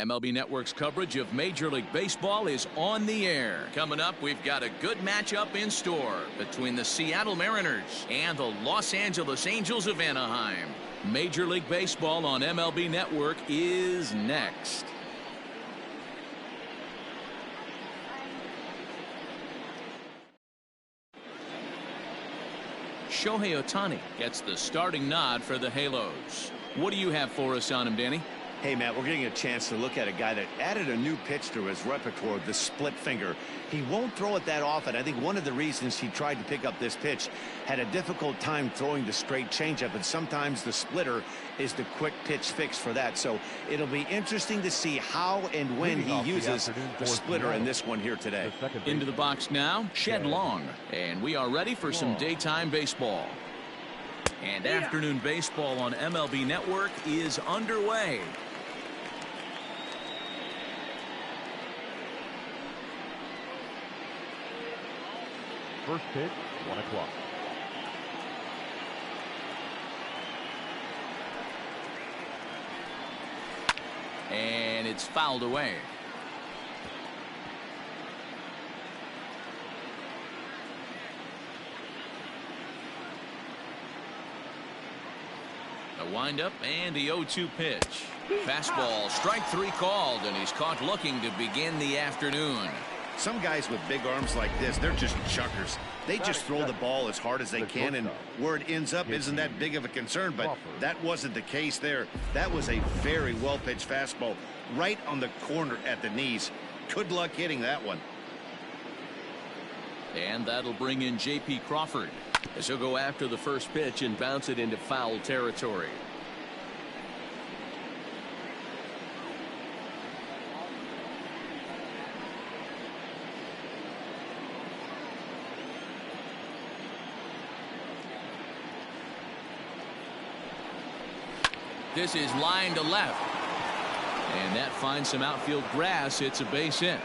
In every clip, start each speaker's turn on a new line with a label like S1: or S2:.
S1: MLB Network's coverage of Major League Baseball is on the air. Coming up, we've got a good matchup in store between the Seattle Mariners and the Los Angeles Angels of Anaheim. Major League Baseball on MLB Network is next. Shohei Ohtani gets the starting nod for the Halos. What do you have for us on him, Danny?
S2: Hey, Matt, we're getting a chance to look at a guy that added a new pitch to his repertoire, the split finger. He won't throw it that often. I think one of the reasons he tried to pick up this pitch had a difficult time throwing the straight changeup, and sometimes the splitter is the quick pitch fix for that. So it'll be interesting to see how and when he uses the splitter in this one here today.
S1: Into the box now, Shed Long, and we are ready for some daytime baseball. And afternoon baseball on MLB Network is underway.
S3: First pitch, 1 o'clock.
S1: And it's fouled away. The windup and the 0-2 pitch. Fastball, strike 3 called, and he's caught looking to begin the afternoon.
S2: Some guys with big arms like this, they're just chuckers. They just throw the ball as hard as they can, and where it ends up isn't that big of a concern, but that wasn't the case there. That was a very well-pitched fastball right on the corner at the knees. Good luck hitting that one.
S1: And that'll bring in J.P. Crawford, as he'll go after the first pitch and bounce it into foul territory. This is line to left, and that finds some outfield grass. It's a base hit.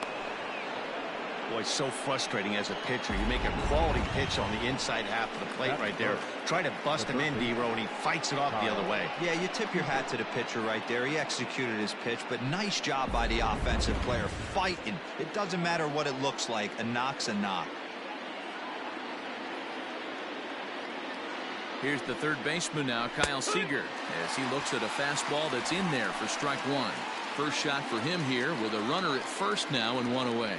S2: Boy, so frustrating as a pitcher. You make a quality pitch on the inside half of the plate right there. Try to bust him in, D-Row, and he fights it off the other way.
S4: Yeah, you tip your hat to the pitcher right there. He executed his pitch, but nice job by the offensive player fighting. It doesn't matter what it looks like. A knock's a knock.
S1: Here's the third baseman now, Kyle Seager, as he looks at a fastball that's in there for strike 1. First shot for him here with a runner at first now and 1 away.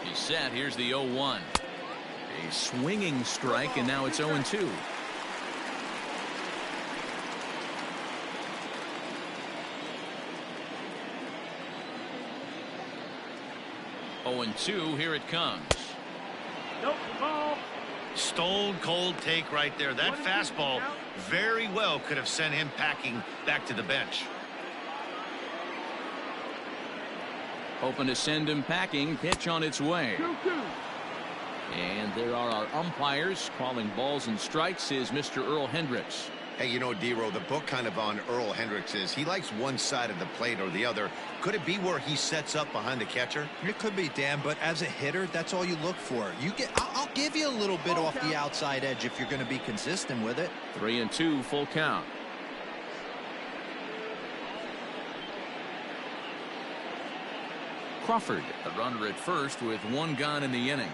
S1: He's set. Here's the 0-1. A swinging strike, and now it's 0-2. Here it comes.
S2: Nope, ball. Stone cold take right there. That fastball very well could have sent him packing back to the bench.
S1: Hoping to send him packing. Pitch on its way.
S3: 2-2.
S1: And there are our umpires calling balls and strikes is Mr. Earl Hendricks.
S2: Hey, you know, D-Row, the book kind of on Earl Hendricks is he likes one side of the plate or the other. Could it be where he sets up behind the catcher?
S4: It could be, Dan, but as a hitter, that's all you look for. I'll give you a little bit off the outside edge if you're going to be consistent with it.
S1: 3-2, full count. Crawford, a runner at first with 1 gone in the inning.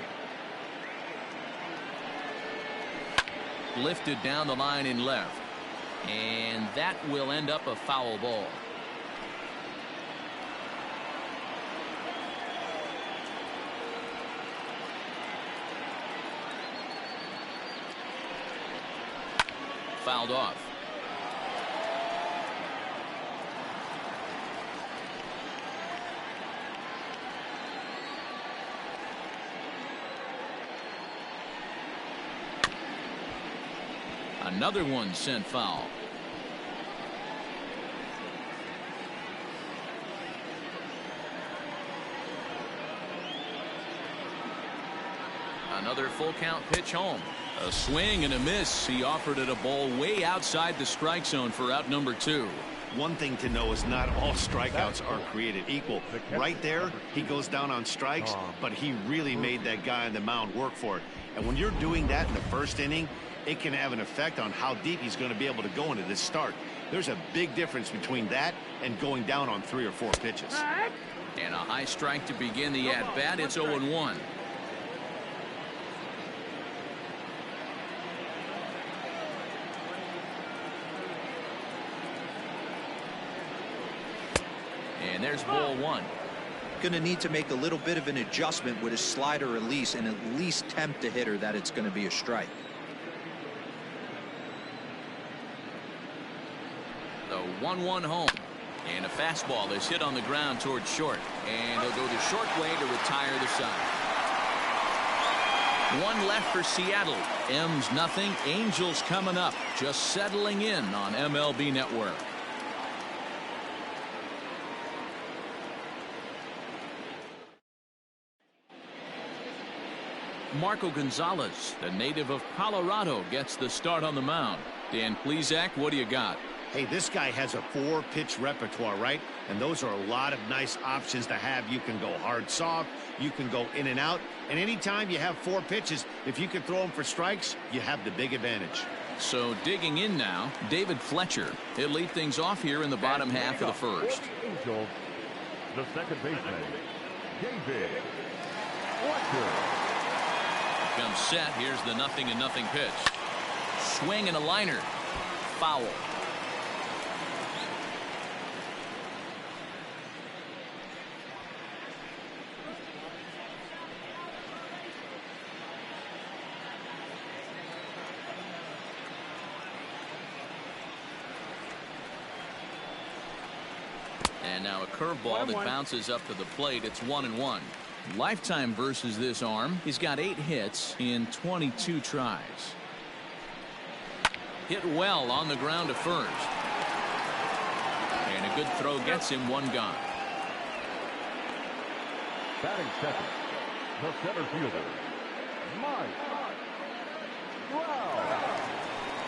S1: Lifted down the line in left. And that will end up a foul ball. Fouled off. Another one sent foul. Another full count pitch home. A swing and a miss. He offered it a ball way outside the strike zone for out number 2.
S2: One thing to know is not all strikeouts are created equal. Right there, he goes down on strikes, but he really made that guy on the mound work for it. And when you're doing that in the first inning, it can have an effect on how deep he's going to be able to go into this start. There's a big difference between that and going down on 3 or 4 pitches.
S1: And a high strike to begin the at-bat. It's 0-1. And there's ball 1.
S4: Going to need to make a little bit of an adjustment with his slider release and at least tempt the hitter that it's going to be a strike.
S1: The 1-1 home. And a fastball is hit on the ground towards short. And he'll go the short way to retire the side. 1 left for Seattle. M's nothing. Angels coming up. Just settling in on MLB Network. Marco Gonzalez, the native of Colorado, gets the start on the mound. Dan Plesac, what do you got?
S2: Hey, this guy has a 4-pitch repertoire, right? And those are a lot of nice options to have. You can go hard, soft. You can go in and out. And anytime you have 4 pitches, if you can throw them for strikes, you have the big advantage.
S1: So digging in now, David Fletcher. He'll lead things off here in the bottom half of the first.
S3: Angels, the second baseman, David Fletcher.
S1: Comes set. Here's the 0-0 pitch. Swing and a liner. Foul. And now a curveball that bounces up to the plate. It's 1-1. Lifetime versus this arm. He's got 8 hits in 22 tries. Hit well on the ground to first. And a good throw gets him 1 gone.
S3: Batting second, the center fielder, Mike Trout.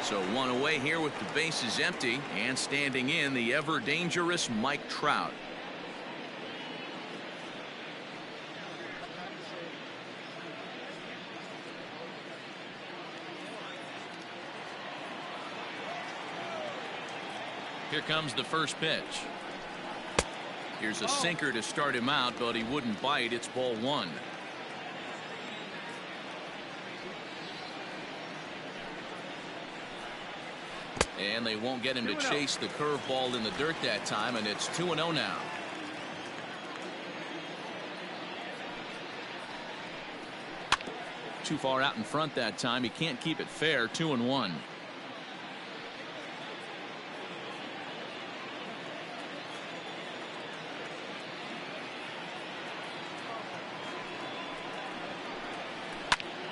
S1: So 1 away here with the bases empty, and standing in the ever dangerous Mike Trout. Here comes the first pitch. Here's a sinker to start him out, but he wouldn't bite. It's ball 1. And they won't get him to chase the curveball in the dirt that time, and it's 2-0 now. Too far out in front that time. He can't keep it fair. 2-1.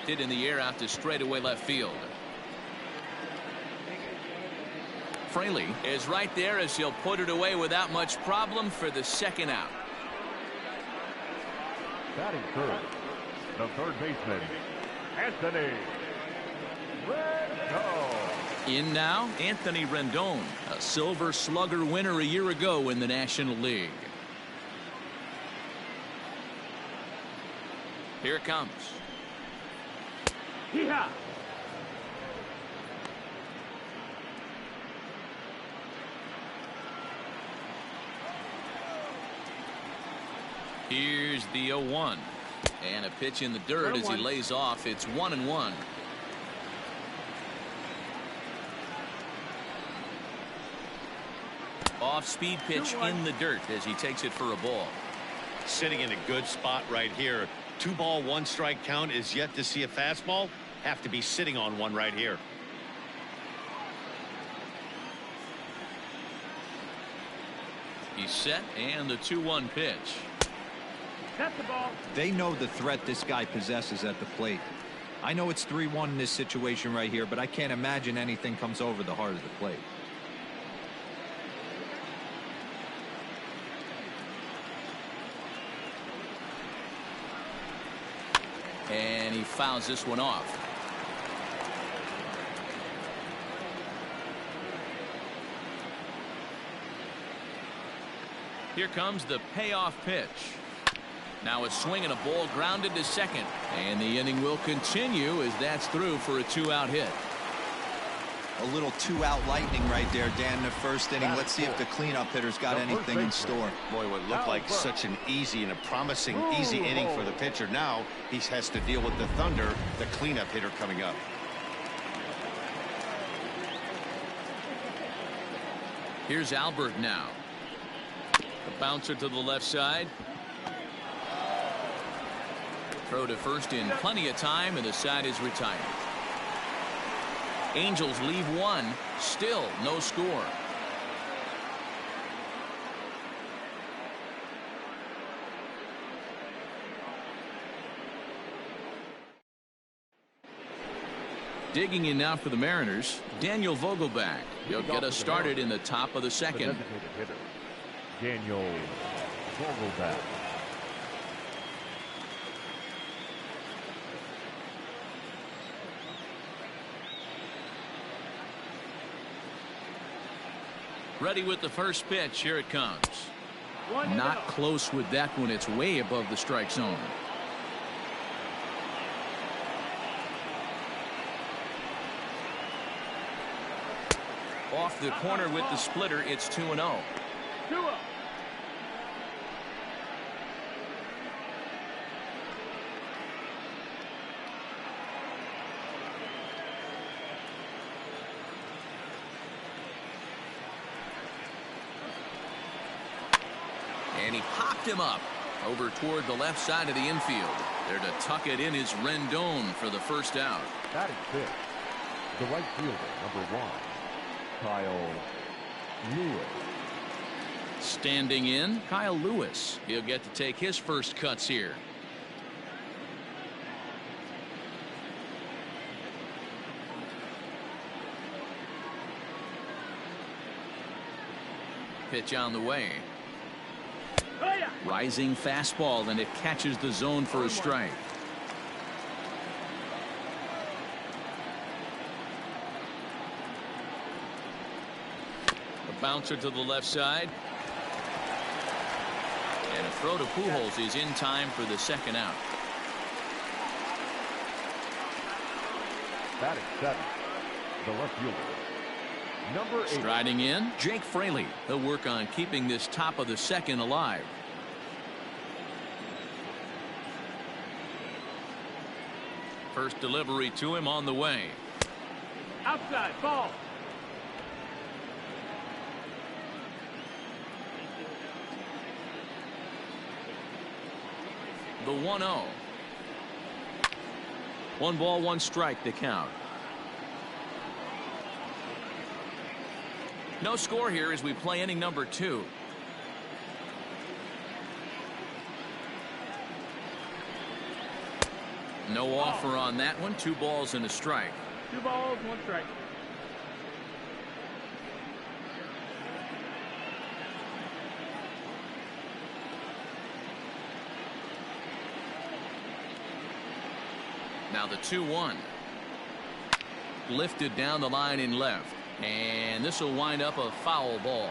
S1: Hit in the air out to straightaway left field. Fraley is right there as he'll put it away without much problem for the second out.
S3: Batting third, the third baseman, Anthony Rendon.
S1: In now, Anthony Rendon, a Silver Slugger winner a year ago in the National League. Here it comes.
S3: Yeah.
S1: Here's the 0-1. And a pitch in the dirt as he lays off. It's 1-1. Off-speed pitch in the dirt as he takes it for a ball.
S2: Sitting in a good spot right here. 2 ball, 1 strike count is yet to see a fastball. Have to be sitting on one right here.
S1: He's set, and the 2-1 pitch.
S3: That's the ball.
S4: They know the threat this guy possesses at the plate. I know it's 3-1 in this situation right here, but I can't imagine anything comes over the heart of the plate.
S1: And he fouls this one off. Here comes the payoff pitch. Now a swing and a ball grounded to second. And the inning will continue as that's through for a 2-out hit.
S4: A little 2-out lightning right there, Dan, in the first inning. Let's see if the cleanup hitter's got anything in store.
S2: Boy, what looked like such an easy and a promising easy inning for the pitcher. Now he has to deal with the Thunder, the cleanup hitter coming up.
S1: Here's Albert now. A bouncer to the left side. Throw to first in plenty of time, and the side is retired. Angels leave one. Still no score. Digging in now for the Mariners, Daniel Vogelbach. He'll get us started in the top of the second.
S3: Daniel Vogelbach.
S1: Ready with the first pitch. Here it comes. Not close with that one. It's way above the strike zone. Off the corner with the splitter. It's 2-0.
S3: 2-0.
S1: And he popped him up over toward the left side of the infield. There to tuck it in is Rendon for the first out.
S3: Batting fifth, the right fielder, number 1, Kyle Lewis.
S1: Standing in, Kyle Lewis. He'll get to take his first cuts here. Pitch on the way. Rising fastball, and it catches the zone for a strike. A bouncer to the left side. And a throw to Pujols is in time for the second out.
S3: Batting seventh, the left fielder, number 8.
S1: Striding in, Jake Fraley. He'll work on keeping this top of the second alive. First delivery to him on the way.
S3: Outside, ball.
S1: The 1-0. 1 ball, 1 strike to count. No score here as we play inning number 2. No offer on that one. 2 balls and a strike.
S3: 2 balls, 1 strike.
S1: Now the 2-1. Lifted down the line in left. And this will wind up a foul ball.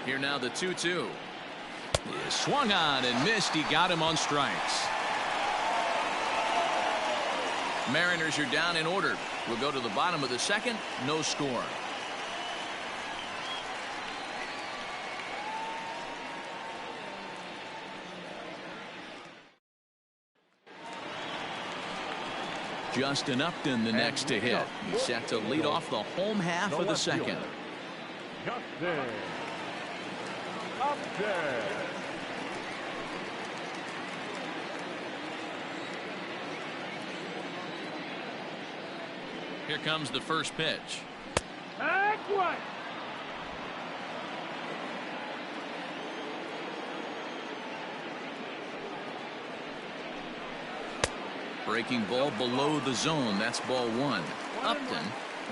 S1: Here now the 2-2. He swung on and missed. He got him on strikes. Mariners are down in order. We'll go to the bottom of the second. No score. Justin Upton the next to hit. He's set to lead off the home half of the second.
S3: Justin Upton.
S1: Here comes the first pitch.
S3: Back right.
S1: Breaking ball below the zone. That's ball 1. Upton,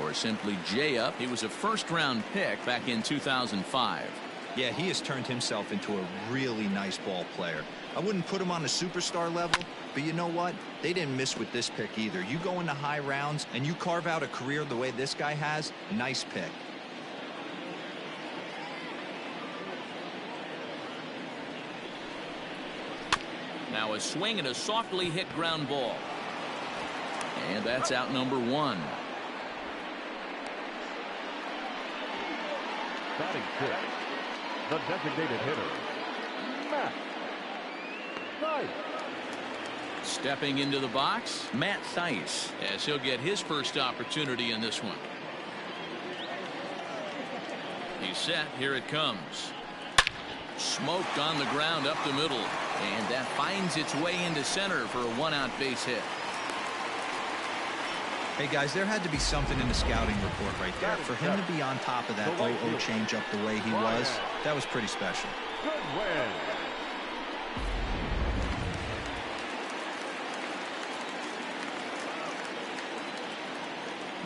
S1: or simply J-Up, he was a first-round pick back in 2005.
S4: Yeah, he has turned himself into a really nice ball player. I wouldn't put him on a superstar level, But you know what? They didn't miss with this pick either. You go into high rounds and you carve out a career the way this guy has, nice pick.
S1: Now a swing and a softly hit ground ball. And that's out number one.
S3: Batting fifth, the designated hitter, Matt Thaiss.
S1: Stepping into the box, Matt Thaiss, as he'll get his first opportunity in this one. He's set. Here it comes. Smoked on the ground up the middle. And that finds its way into center for a one-out base hit.
S4: Hey, guys, there had to be something in the scouting report right there. For him to be on top of that 0-0 changeup the way he was, that was pretty special.
S3: Good win.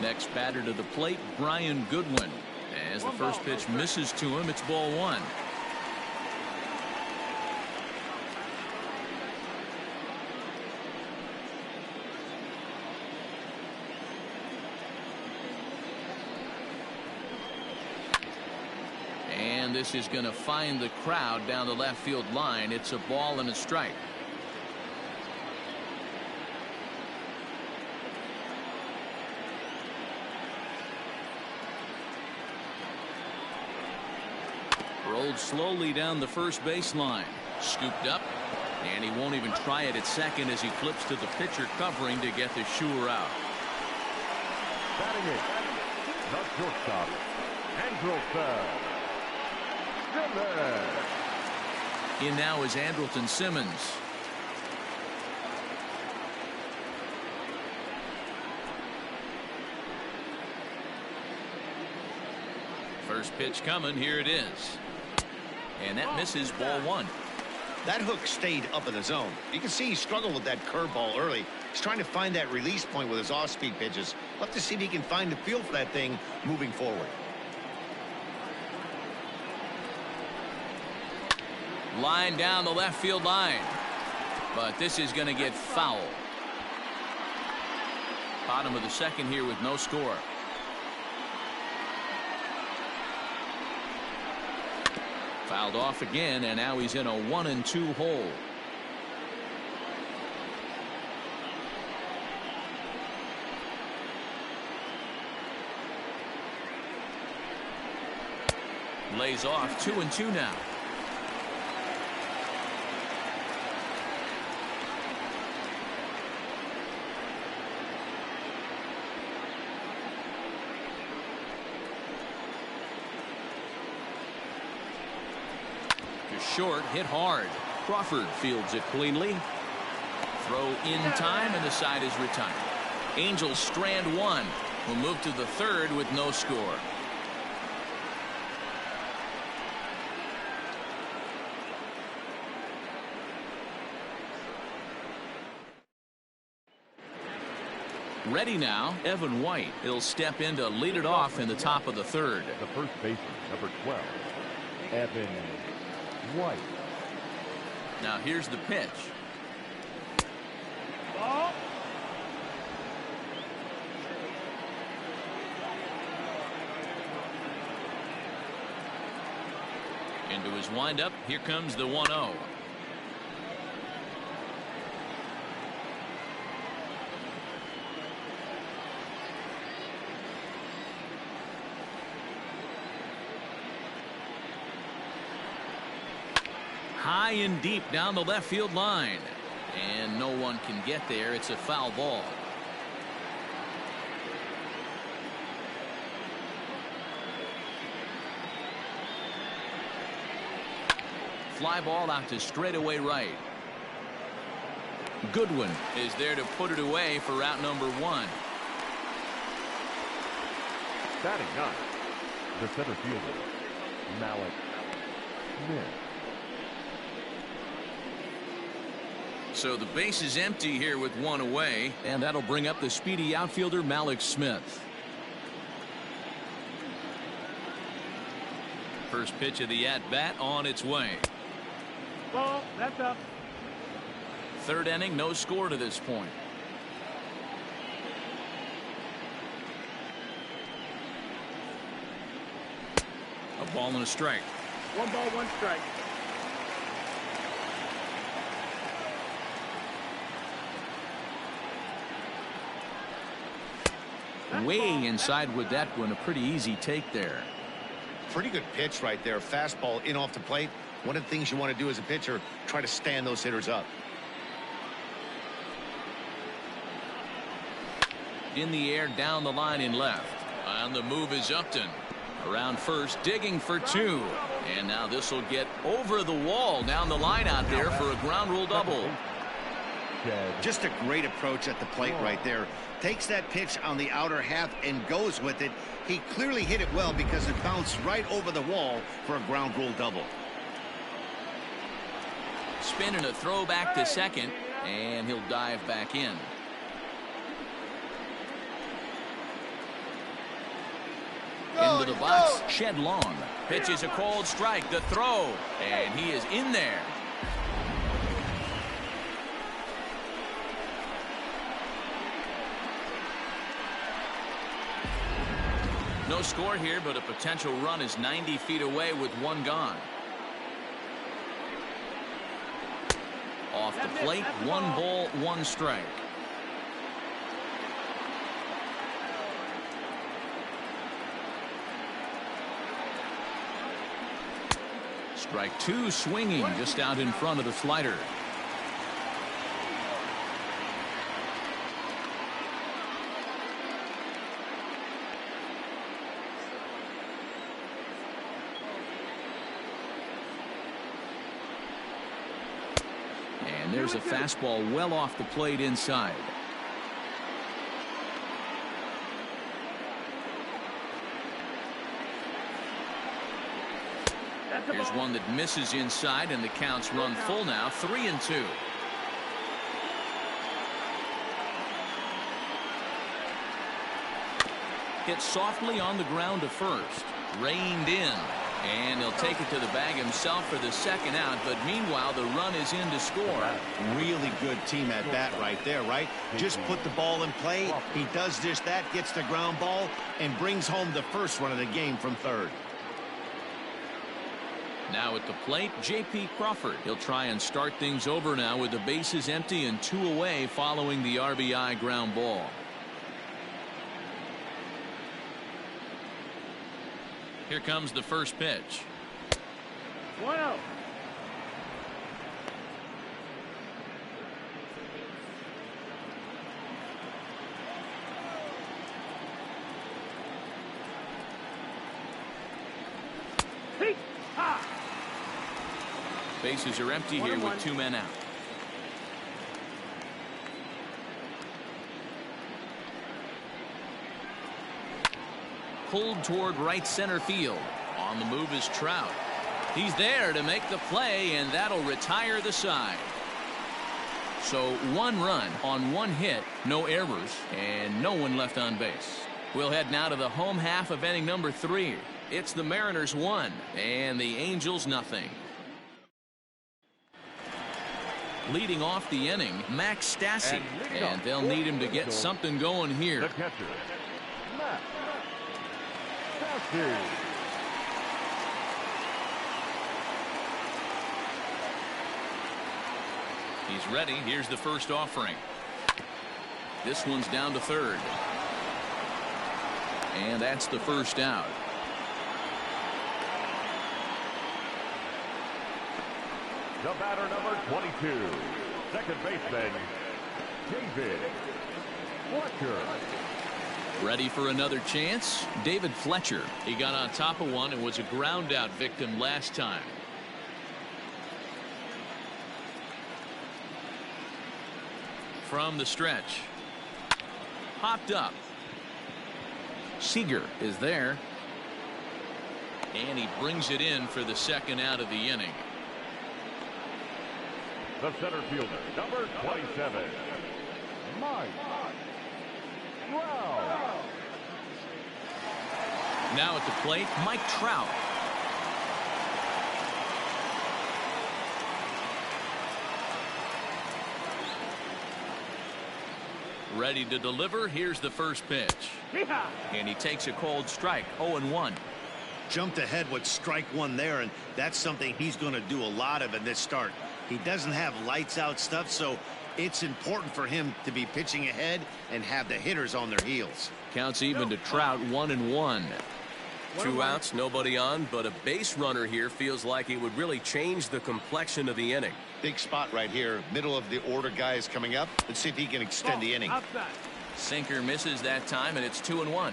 S1: Next batter to the plate, Brian Goodwin. As the first pitch misses to him, it's ball one. And this is going to find the crowd down the left field line. It's a ball and a strike. Rolled slowly down the first baseline. Scooped up. And he won't even try it at second as he flips to the pitcher covering to get the shooter out.
S3: Batting eighth, the shortstop, Andrelton Simmons.
S1: In now is Andrelton Simmons. First pitch coming. Here it is. And that misses ball one.
S2: That hook stayed up in the zone. You can see he struggled with that curveball early. He's trying to find that release point with his off-speed pitches. We'll have to see if he can find the feel for that thing moving forward.
S1: Line down the left field line. But this is going to get foul. Bottom of the second here with no score. Fouled off again, and now he's in a 1-2 hole. Lays off 2-2 now. Short, hit hard. Crawford fields it cleanly. Throw in time, and the side is retired. Angels strand one. Will move to the third with no score. Ready now, Evan White. He'll step in to lead it off in the top of the third.
S3: The first baseman, number 12, Evan White.
S1: Now here's the pitch.
S3: Ball.
S1: Into his windup. Here comes the 1-0. High and deep down the left field line. And no one can get there. It's a foul ball. Fly ball out to straightaway right. Goodwin is there to put it away for out number one.
S3: Batting ninth, the center fielder, Mallex Smith.
S1: So the base is empty here with one away, and that'll bring up the speedy outfielder Mallex Smith. First pitch of the at-bat on its way.
S3: Ball, that's up.
S1: third inning, no score to this point. A ball and a strike.
S5: 1 ball, 1 strike.
S1: Way inside with that one. A pretty easy take there.
S2: Pretty good pitch right there. Fastball in off the plate. One of the things you want to do as a pitcher, try to stand those hitters up.
S1: In the air, down the line in left. On the move is Upton. Around first, digging for 2. And now this will get over the wall down the line out there for a ground rule double.
S2: Just a great approach at the plate right there. Takes that pitch on the outer half and goes with it. He clearly hit it well because it bounced right over the wall for a ground rule double.
S1: Spin and a throw back to second, and he'll dive back in. Into the box, Shed Long. Pitch is a cold strike. The throw, and he is in there. No score here, but a potential run is 90 feet away with 1 gone. Off the plate, 1 ball, 1 strike. Strike 2, swinging just out in front of the slider. And there's a fastball well off the plate inside. Here's one that misses inside, and the counts run full now, 3-2. Hit softly on the ground to first. Reined in. And he'll take it to the bag himself for the second out, but meanwhile the run is in to score.
S2: Really good team at bat right there, right? Just put the ball in play. He does just that, gets the ground ball, and brings home the first run of the game from third.
S1: Now at the plate, J.P. Crawford. He'll try and start things over now with the bases empty and 2 away following the RBI ground ball. Here comes the first pitch.
S5: 1-0.
S1: Bases are empty here with 2 men out. Pulled toward right center field. On the move is Trout. He's there to make the play, and that'll retire the side. So 1 run on 1 hit, no errors, and no one left on base. We'll head now to the home half of inning number 3. It's the Mariners 1 and the Angels nothing. Leading off the inning, Max Stassi, and they'll need him to get something going here.
S3: The catcher, Max Stassi.
S1: He's ready. Here's the first offering. This one's down to third. And that's the first out.
S3: The batter, number 22, second baseman, David Fletcher.
S1: Ready for another chance? David Fletcher. He got on top of one and was a ground out victim last time. From the stretch. Popped up. Seager is there. And he brings it in for the second out of the inning.
S3: The center fielder, number 27, Mike Trout.
S1: Now at the plate, Mike Trout. Ready to deliver. Here's the first pitch.
S5: Yeehaw.
S1: And he takes a cold strike. 0-1.
S2: Jumped ahead with strike one there, and that's something he's going to do a lot of in this start. He doesn't have lights out stuff, so it's important for him to be pitching ahead and have the hitters on their heels.
S1: Counts even to Trout. 1-1.
S6: 2 outs, nobody on, but a base runner here feels like it would really change the complexion of the inning.
S2: Big spot right here. Middle of the order guy is coming up. Let's see if he can extend the inning.
S5: Outside.
S1: Sinker misses that time, and it's 2-1.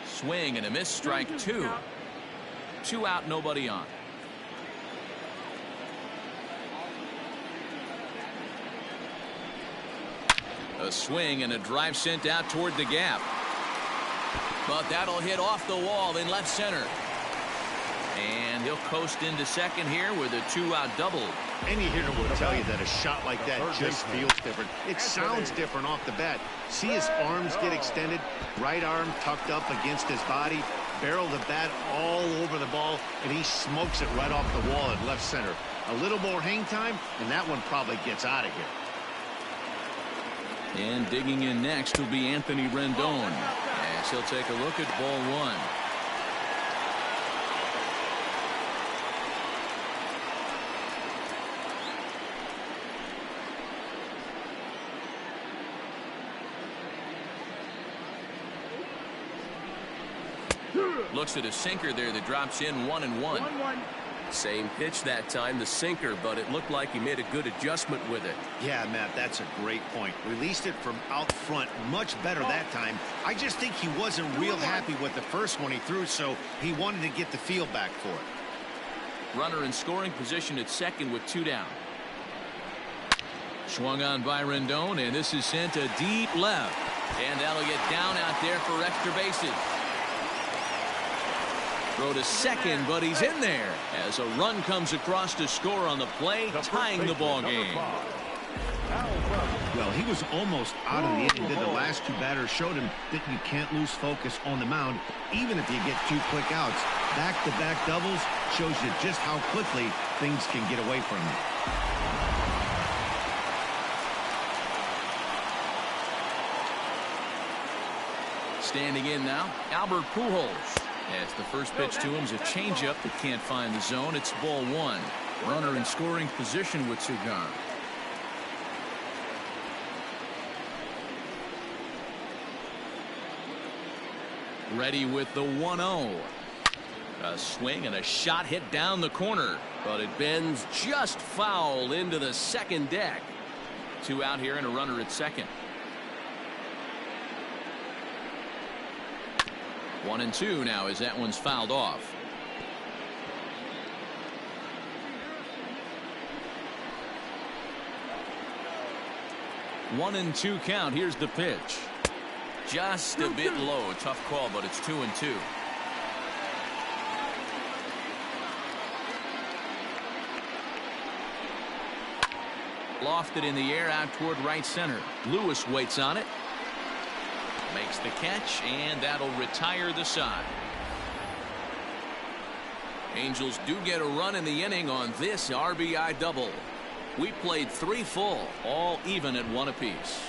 S1: Swing and a miss. Strike 2. 2 out, nobody on. A swing and a drive sent out toward the gap. But that'll hit off the wall in left center. And he'll coast into second here with a 2-out double.
S2: Any hitter will tell you that a shot like that just feels different. It sounds different off the bat. See his arms get extended, right arm tucked up against his body, barrel the bat all over the ball, and he smokes it right off the wall at left center. A little more hang time, and that one probably gets out of here.
S1: And digging in next will be Anthony Rendon, as he'll take a look at ball one. Looks at a sinker there that drops in 1-1.
S5: 1-1.
S6: Same pitch that time, the sinker, but it looked like he made a good adjustment with it.
S2: Yeah, Matt, that's a great point. Released it from out front much better that time. I just think he wasn't real happy with the first one he threw, so he wanted to get the feel back for it.
S1: Runner in scoring position at second with 2 down. Swung on by Rendon, and this is sent to deep left. And that'll get down out there for extra bases. Throw to second, but he's in there as a run comes across to score on the play, tying the ball game.
S2: Well, he was almost out of the inning. Did the last 2 batters showed him that you can't lose focus on the mound, even if you get 2 quick outs. Back-to-back doubles shows you just how quickly things can get away from you.
S1: Standing in now, Albert Pujols. As the first pitch to him is a changeup that can't find the zone. It's ball 1. Runner in scoring position with 2 gone. Ready with the 1-0. A swing and a shot hit down the corner, but it bends just foul into the second deck. 2 out here and a runner at second. 1-2 now as that one's fouled off. One and 2 count. Here's the pitch. Just a bit low. Tough call, but it's 2-2. Lofted in the air out toward right center. Lewis waits on it. Makes the catch, and that'll retire the side. Angels do get a run in the inning on this RBI double. We played 3 full, all even at 1 apiece.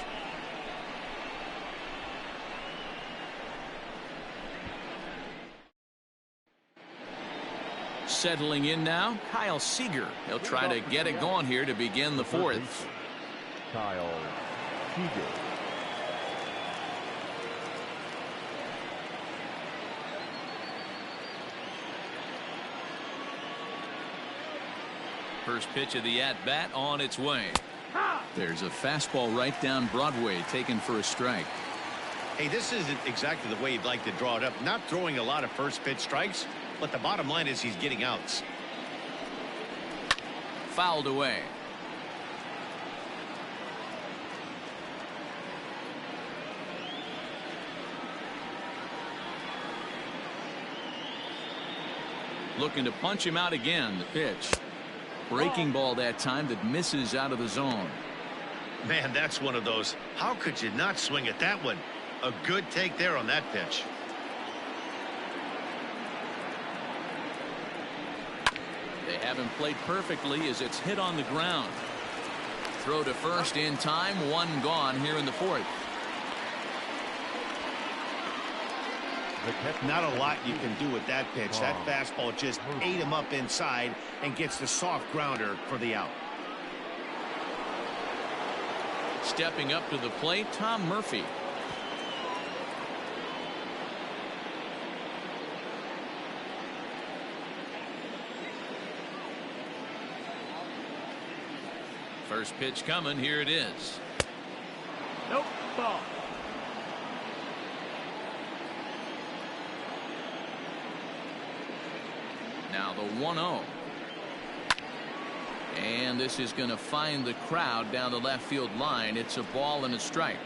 S1: Settling in now, Kyle Seager. He'll try to get it going here to begin the 4th.
S3: Kyle Seager.
S1: First pitch of the at-bat on its way. There's a fastball right down Broadway, taken for a strike.
S2: Hey, this isn't exactly the way you'd like to draw it up. Not throwing a lot of first pitch strikes, but the bottom line is he's getting outs.
S1: Fouled away. Looking to punch him out again. The pitch. Breaking ball that time that misses out of the zone.
S2: Man, that's one of those. How could you not swing at that one? A good take there on that pitch.
S1: They have haven't played perfectly as it's hit on the ground. Throw to first in time. One gone here in the fourth.
S2: Not a lot you can do with that pitch. That fastball just ate him up inside and gets the soft grounder for the out.
S1: Stepping up to the plate, Tom Murphy. First pitch coming. Here it is.
S5: Nope. Ball.
S1: Now the 1-0. And this is going to find the crowd down the left field line. It's a ball and a strike.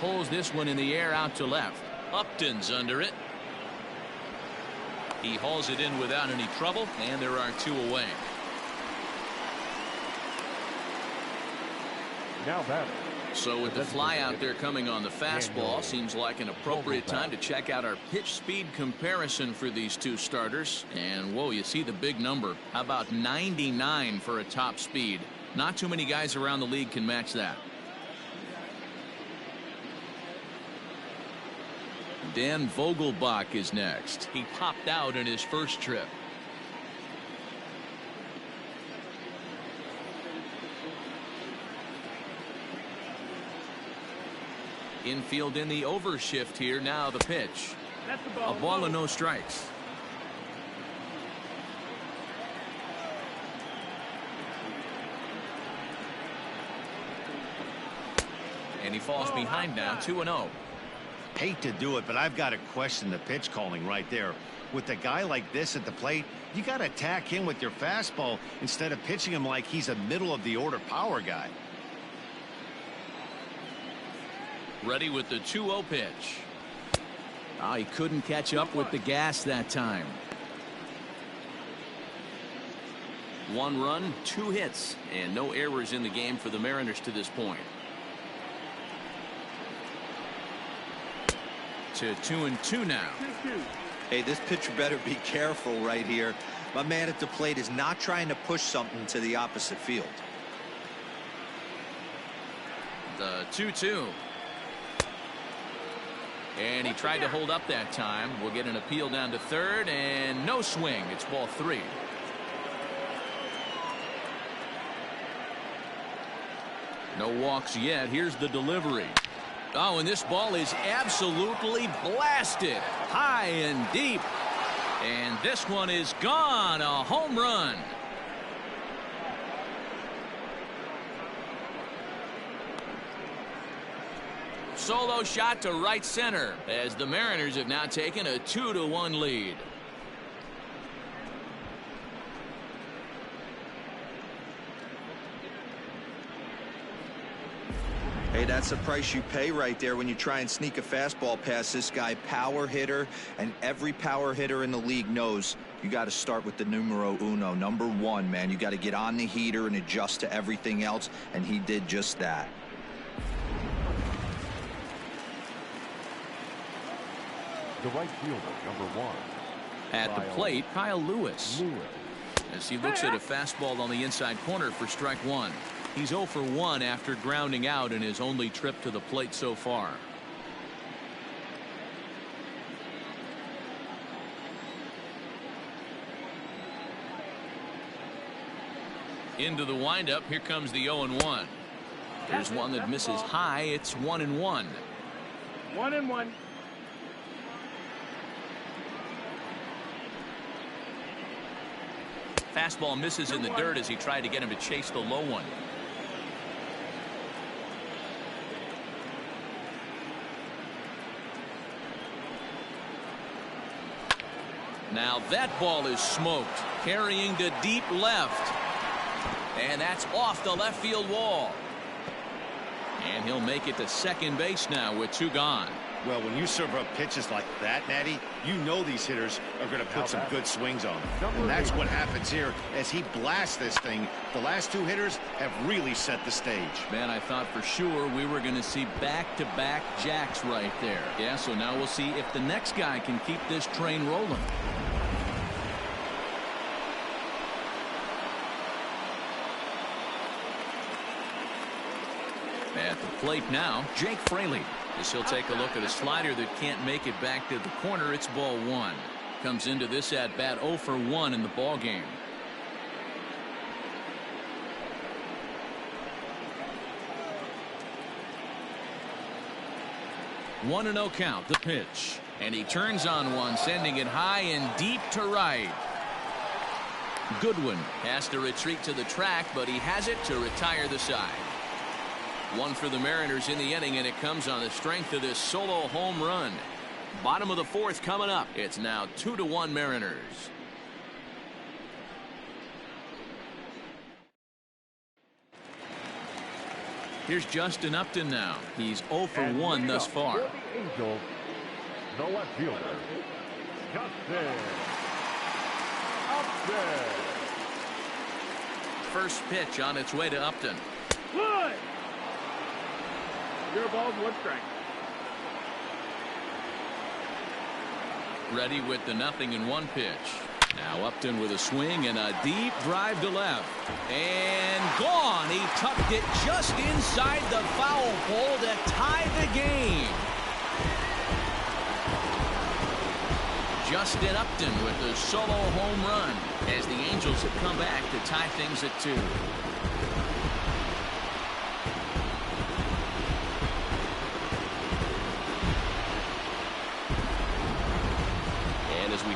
S1: Pulls this one in the air out to left. Upton's under it. He hauls it in without any trouble, and there are two away.
S3: Now batting.
S1: So with the fly out there coming on the fastball, seems like an appropriate time to check out our pitch speed comparison for these two starters. And whoa, you see the big number. How about 99 for a top speed? Not too many guys around the league can match that. Dan Vogelbach is next. He popped out in his first trip. Infield in the overshift here. Now the pitch.
S5: That's the ball.
S1: A ball and no strikes. And he falls behind now, 2-0.
S2: Hate to do it, but I've got to question the pitch calling right there. With a guy like this at the plate, you got to attack him with your fastball instead of pitching him like he's a middle of the order power guy.
S1: Ready with the 2-0 pitch. Oh, he couldn't catch up with the gas that time. 1 run, 2 hits, and no errors in the game for the Mariners to this point. To 2-2 now.
S5: 2-2.
S4: Hey, this pitcher better be careful right here. My man at the plate is not trying to push something to the opposite field.
S1: The 2-2. And he tried to hold up that time. We'll get an appeal down to third, and no swing. It's ball 3. No walks yet. Here's the delivery. Oh, and this ball is absolutely blasted high and deep. And this one is gone. A home run. Solo shot to right center as the Mariners have now taken a 2-1 lead.
S4: Hey, that's the price you pay right there when you try and sneak a fastball past this guy. Power hitter, and every power hitter in the league knows you got to start with the numero uno, number 1, man. You got to get on the heater and adjust to everything else, and he did just that.
S3: The right fielder, number 1.
S1: At the plate, Kyle Lewis. As he looks at a fastball on the inside corner for strike 1. He's 0 for 1 after grounding out in his only trip to the plate so far. Into the windup. Here comes the 0-1. There's one that misses high. It's 1-1.
S5: 1-1.
S1: Fastball misses in the dirt as he tried to get him to chase the low one. Now that ball is smoked, carrying to deep left. And that's off the left field wall. And he'll make it to second base now with 2 gone.
S2: Well, when you serve up pitches like that, Natty, you know these hitters are going to put some good swings on them. And that's what happens here as he blasts this thing. The last two hitters have really set the stage.
S1: Man, I thought for sure we were going to see back-to-back jacks right there. Yeah, so now we'll see if the next guy can keep this train rolling. At the plate now, Jake Fraley. As he'll take a look at a slider that can't make it back to the corner. It's ball one. Comes into this at bat 0 for 1 in the ball game. One and 0 count. The pitch, and he turns on one, sending it high and deep to right. Goodwin has to retreat to the track, but he has it to retire the side. One for the Mariners in the inning, and it comes on the strength of this solo home run. Bottom of the fourth coming up. It's now 2-1 Mariners. Here's Justin Upton now. He's 0 for 1 thus far.
S3: For the Angels, the left fielder, Justin Upton.
S1: First pitch on its way to Upton.
S5: Good. 0 balls, 1 strike.
S1: Ready with the 0-1 pitch. Now Upton with a swing and a deep drive to left. And gone. He tucked it just inside the foul pole to tie the game. Justin Upton with the solo home run as the Angels have come back to tie things at 2.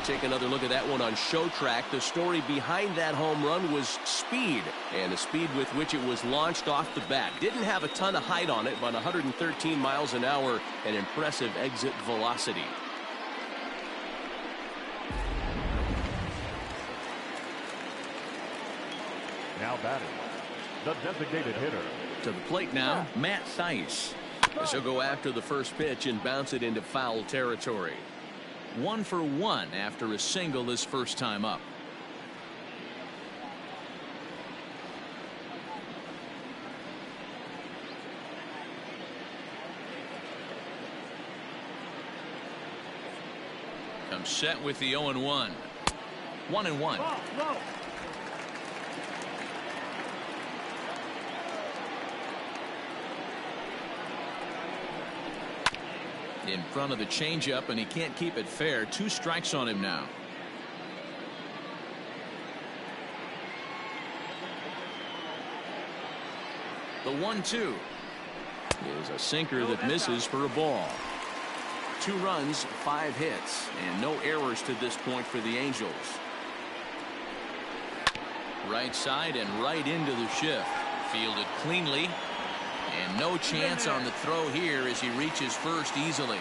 S1: Take another look at that one on Show Track. The story behind that home run was speed, and the speed with which it was launched off the bat. Didn't have a ton of height on it, but 113 miles an hour, an impressive exit velocity.
S3: Now batting, the designated hitter.
S1: To the plate now, Matt Thaiss. As he'll go after the first pitch and bounce it into foul territory. 1 for 1 after a single his first time up. Comes set with the 0-1. 1-1.
S5: Ball, low.
S1: In front of the changeup, and he can't keep it fair. 2 strikes on him now. The 1-2 is a sinker that misses for a ball. 2 runs, 5 hits, and no errors to this point for the Angels. Right side and right into the shift. Fielded cleanly. And no chance on the throw here as he reaches first easily.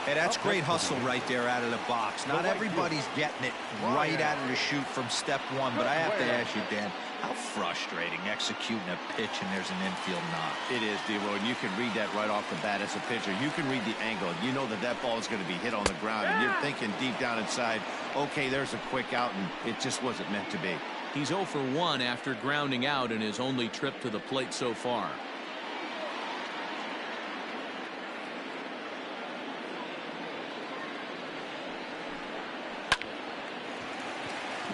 S4: Hey, that's great hustle right there out of the box. Not everybody's getting it right out of the chute from step one, but I have to ask you, Dan, how frustrating executing a pitch and there's an infield knock.
S2: It is, D-Roy, and you can read that right off the bat as a pitcher. You can read the angle. You know that that ball is going to be hit on the ground, and you're thinking deep down inside, okay, there's a quick out, and it just wasn't meant to be.
S1: He's 0 for 1 after grounding out in his only trip to the plate so far.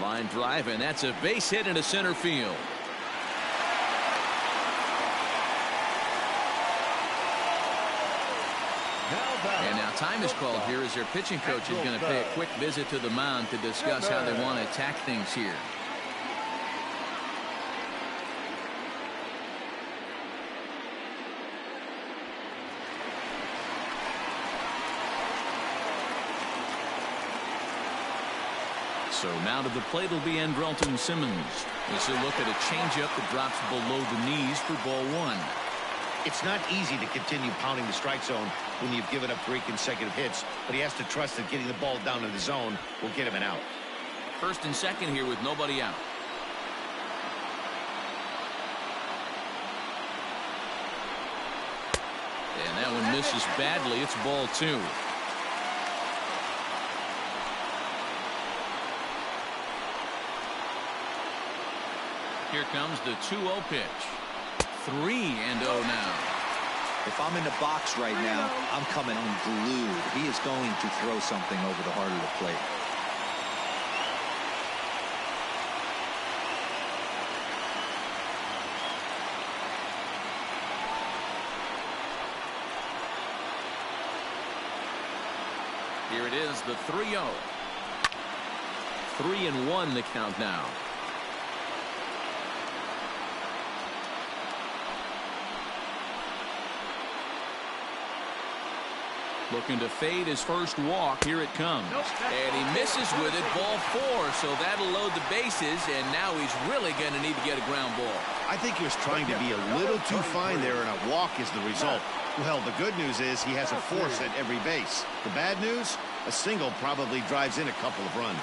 S1: Line drive, and that's a base hit into center field. And now time is called here as their pitching coach is going to pay a quick visit to the mound to discuss how they want to attack things here. So now to the plate will be Andrelton Simmons. As he'll look at a changeup that drops below the knees for ball 1.
S2: It's not easy to continue pounding the strike zone when you've given up 3 consecutive hits, but he has to trust that getting the ball down to the zone will get him an out.
S1: First and second here with nobody out. And That one misses badly. It's ball 2. Here comes the 2-0 pitch. 3-0 now.
S4: If I'm in the box right now, I'm coming unglued. He is going to throw something over the heart of the plate.
S1: Here it is, the 3-0. 3-1 the count now. Looking to fade his first walk. Here it comes. And he misses with it. Ball 4. So that'll load the bases. And now he's really going to need to get a ground ball.
S2: I think he was trying to be a little too fine there, and a walk is the result. Well, the good news is he has a force at every base. The bad news, a single probably drives in a couple of runs.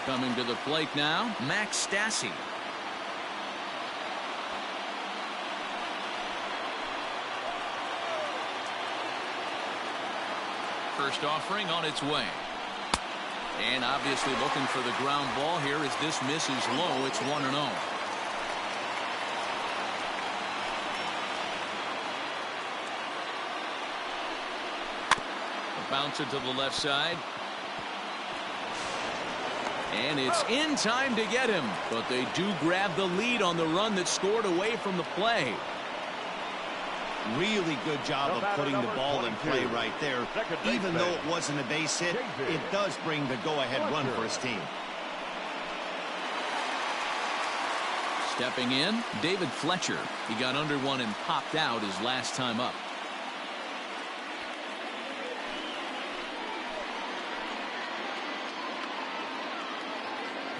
S1: Coming to the plate now, Max Stassi. First offering on its way. And obviously looking for the ground ball here as this misses low. It's 1-0. A bouncer to the left side. And it's in time to get him. But they do grab the lead on the run that scored away from the play.
S2: Really good job of putting the ball in play right there. Even though it wasn't a base hit, it does bring the go-ahead run for his team.
S1: Stepping in, David Fletcher. He got under one and popped out his last time up.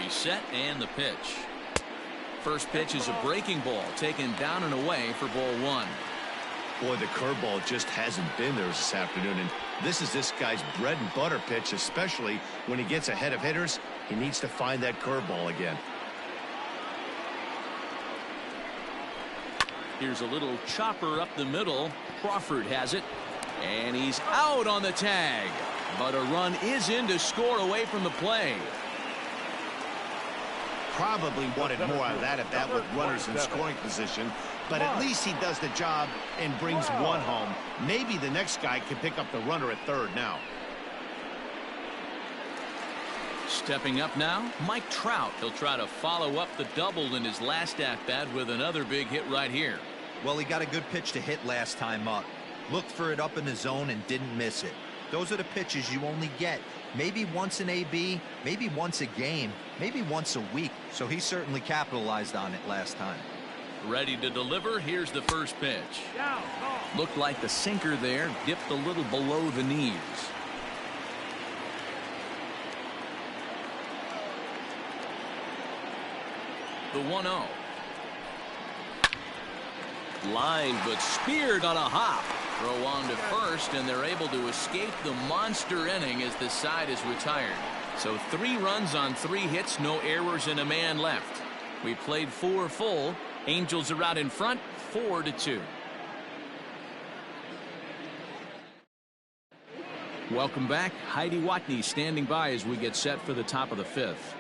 S1: He's set and the pitch. First pitch is a breaking ball taken down and away for ball 1.
S2: Boy, the curveball just hasn't been there this afternoon, and this is this guy's bread and butter pitch, especially when he gets ahead of hitters. He needs to find that curveball again.
S1: Here's a little chopper up the middle. Crawford has it, and he's out on the tag. But a run is in to score away from the play.
S2: Probably wanted more out of that at bat with runners in scoring position, but at least he does the job and brings one home. Maybe the next guy can pick up the runner at third now.
S1: Stepping up now, Mike Trout. He'll try to follow up the double in his last at-bat with another big hit right here.
S4: Well, he got a good pitch to hit last time up. Looked for it up in the zone and didn't miss it. Those are the pitches you only get maybe once in AB, maybe once a game, maybe once a week. So he certainly capitalized on it last time.
S1: Ready to deliver. Here's the first pitch. Looked like the sinker there dipped a little below the knees. The 1-0. Line, but speared on a hop. Throw on to first, and they're able to escape the monster inning as the side is retired. So 3 runs on 3 hits, no errors, and a man left. We played 4 full. Angels are out in front, 4-2. Welcome back. Heidi Watney standing by as we get set for the top of the 5th.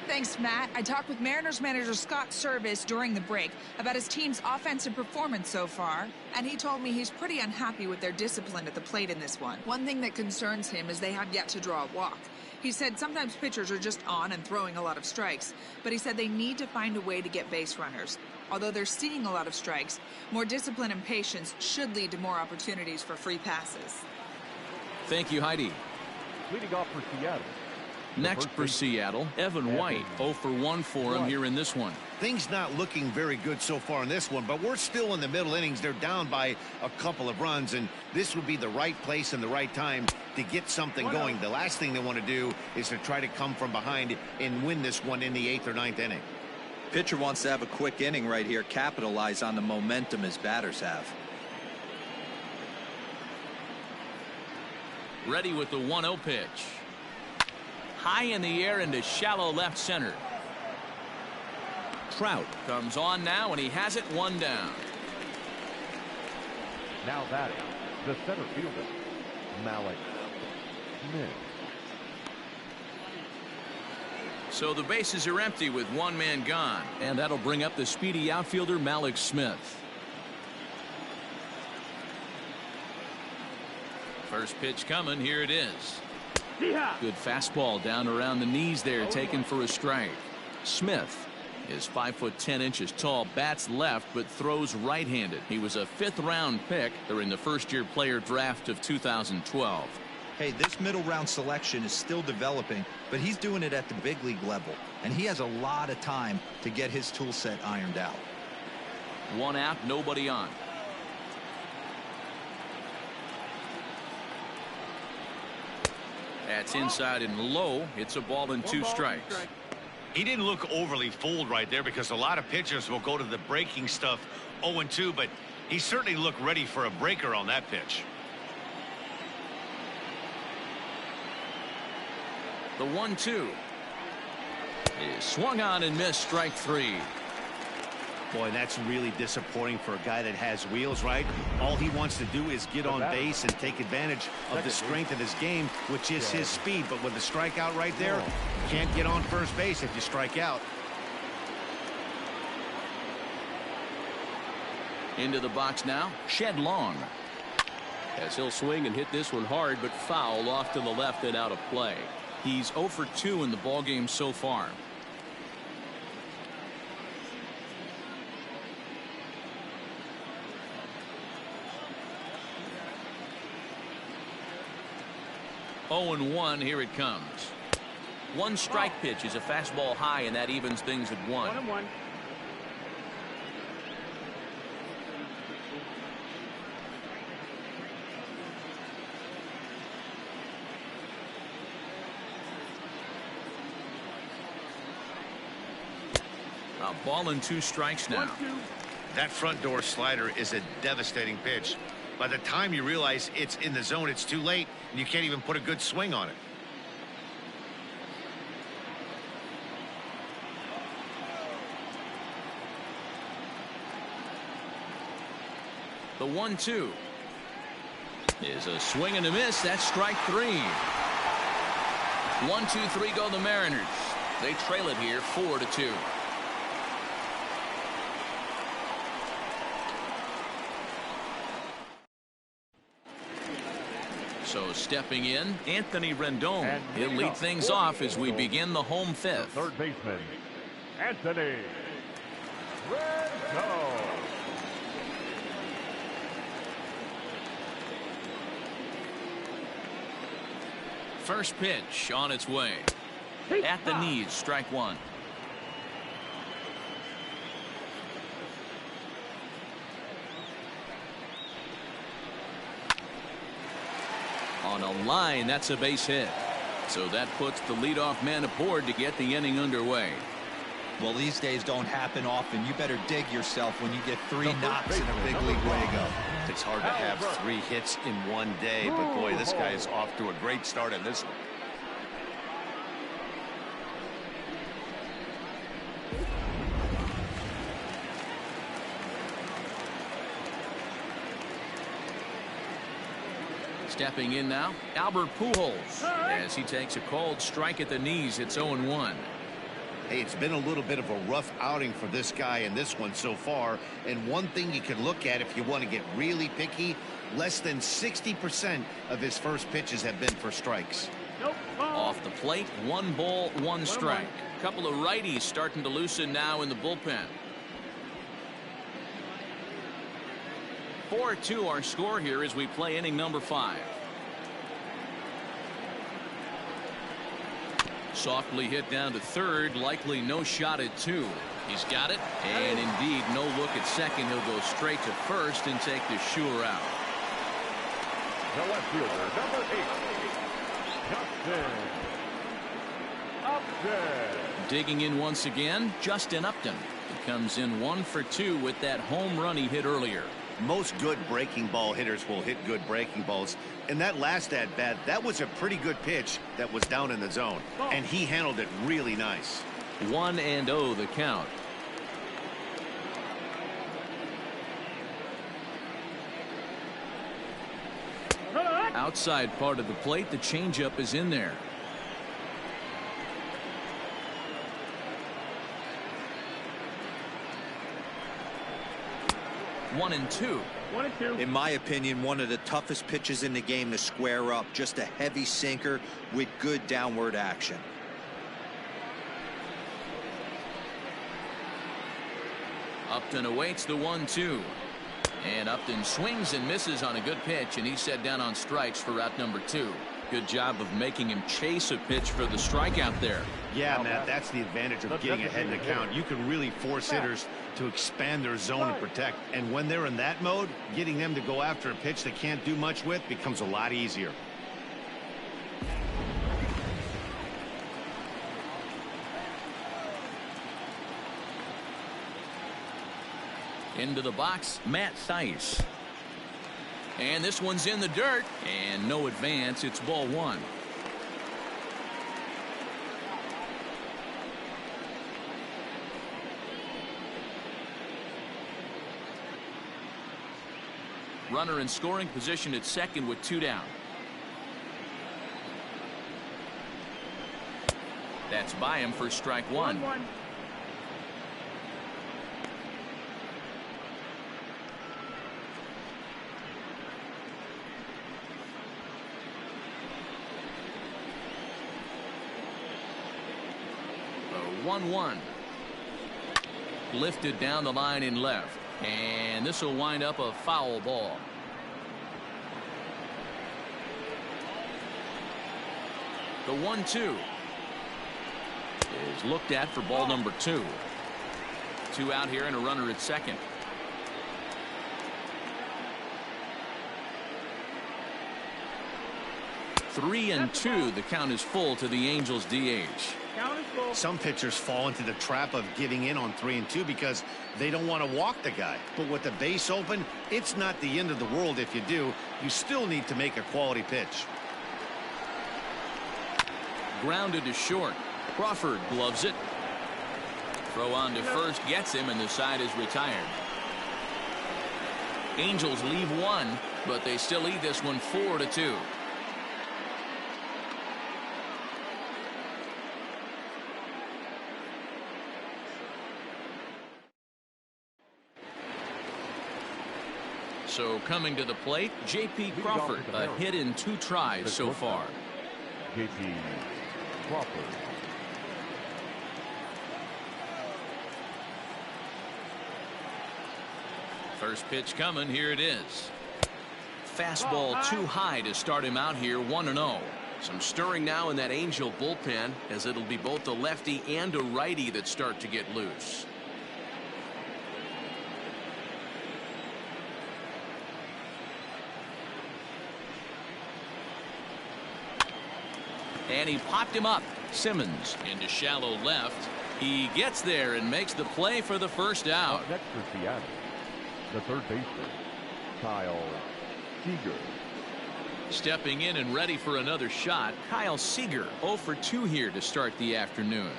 S7: Thanks, Matt. I talked with Mariners manager Scott Service during the break about his team's offensive performance so far, and he told me he's pretty unhappy with their discipline at the plate in this one. One thing that concerns him is they have yet to draw a walk. He said sometimes pitchers are just on and throwing a lot of strikes, but he said they need to find a way to get base runners. Although they're seeing a lot of strikes, more discipline and patience should lead to more opportunities for free passes.
S1: Thank you, Heidi.
S3: Leading off for Seattle.
S1: Next for Seattle, Evan White. 0 for 1 for him here in this one.
S2: Things not looking very good so far in this one, but we're still in the middle innings. They're down by a couple of runs, and this would be the right place and the right time to get something going. The last thing they want to do is to try to come from behind and win this one in the 8th or 9th inning.
S4: Pitcher wants to have a quick inning right here, capitalize on the momentum his batters have.
S1: Ready with the 1-0 pitch. High in the air into shallow left center. Trout comes on now, and he has it 1 down.
S3: Now batting, the center fielder, Mallex Smith.
S1: So the bases are empty with one man gone. And that'll bring up the speedy outfielder Mallex Smith. First pitch coming. Here it is. Good fastball down around the knees there, taken for a strike. Smith is 5'10" tall, bats left, but throws right-handed. He was a 5th-round pick during the first-year player draft of 2012.
S4: Hey, this middle round selection is still developing, but he's doing it at the big league level, and he has a lot of time to get his tool set ironed out.
S1: One out, nobody on. That's inside and low. It's a ball and 2 strikes.
S2: He didn't look overly fooled right there, because a lot of pitchers will go to the breaking stuff 0-2, but he certainly looked ready for a breaker on that pitch.
S1: The 1-2 is swung on and missed, strike 3.
S2: Boy, that's really disappointing for a guy that has wheels, right? All he wants to do is get on base and take advantage of the strength of his game, which is his speed. But with the strikeout right there, you can't get on first base if you strike out.
S1: Into the box now, Shed Long.
S6: As he'll swing and hit this one hard, but foul off to the left and out of play.
S1: He's 0 for 2 in the ballgame so far. Oh and 1, here it comes. One strike pitch is a fastball high, and that evens things at 1.
S5: 1-1.
S1: A ball and 2 strikes now.
S5: 1-2.
S2: That front door slider is a devastating pitch. By the time you realize it's in the zone, it's too late, and you can't even put a good swing on it.
S1: The 1-2 is a swing and a miss. That's strike 3. 1-2-3 go the Mariners. They trail it here 4-2. So stepping in, Anthony Rendon. He'll lead things off as we begin the home 5th.
S3: Third baseman, Anthony Rendon.
S1: First pitch on its way. At the knees, strike 1. On a line, that's a base hit. So that puts the leadoff man aboard to get the inning underway.
S4: Well, these days don't happen often. You better dig yourself when you get 3 knocks in a big league way to go.
S2: It's hard to have 3 hits in one day, but boy, this guy is off to a great start in this one.
S1: Stepping in now, Albert Pujols. As he takes a cold strike at the knees, it's 0-1.
S2: Hey, it's been a little bit of a rough outing for this guy in this one so far. And one thing you can look at if you want to get really picky, less than 60% of his first pitches have been for strikes.
S1: Off the plate, 1 ball, 1 strike. A couple of righties starting to loosen now in the bullpen. 4-2 our score here as we play inning number 5. Softly hit down to third, likely no shot at 2. He's got it, and indeed no look at second. He'll go straight to first and take the sure out.
S3: The left fielder, number 8, Justin Upton.
S1: Digging in once again, Justin Upton. He comes in 1 for 2 with that home run he hit earlier.
S2: Most good breaking ball hitters will hit good breaking balls. And that last at bat, that was a pretty good pitch that was down in the zone. And he handled it really nice.
S1: 1-0 the count. outside part of the plate. The changeup is in there. 1-2.
S5: 1-2.
S4: In my opinion, one of the toughest pitches in the game to square up. Just a heavy sinker with good downward action.
S1: Upton awaits the 1-2. And Upton swings and misses on a good pitch, and he's set down on strikes for route number 2. Good job of making him chase a pitch for the strikeout there.
S2: Yeah, Matt, that's the advantage of getting ahead in the count. You can really force hitters to expand their zone and protect. And when they're in that mode, getting them to go after a pitch they can't do much with becomes a lot easier.
S1: Into the box, Matt Thaiss. And this one's in the dirt, and no advance. It's ball 1. Runner in scoring position at second with 2 down. That's by him for strike 1.
S5: 1-1.
S1: A 1-1. Lifted down the line in left. And this will wind up a foul ball. The 1-2 is looked at for ball number 2. 2 out here and a runner at second. 3-2. The count is full to the Angels DH.
S5: Count is full.
S2: Some pitchers fall into the trap of giving in on 3-2 because they don't want to walk the guy. But with the base open, it's not the end of the world if you do. You still need to make a quality pitch.
S1: Grounded to short. Crawford gloves it. Throw on to first gets him, and the side is retired. Angels leave 1, but they still lead this one 4-2. So coming to the plate, J.P. Crawford, a hit in 2 tries so far.
S3: J.P. Crawford.
S1: First pitch coming. Here it is. Fastball too high to start him out here. 1-0.
S6: Some stirring now in that Angel bullpen, as it'll be both a lefty and a righty that start to get loose.
S1: And he popped him up. Simmons into shallow left. He gets there and makes the play for the first out.
S3: Up next for Seattle, the third baseman, Kyle Seager.
S1: Stepping in and ready for another shot, Kyle Seager, 0 for 2 here to start the afternoon.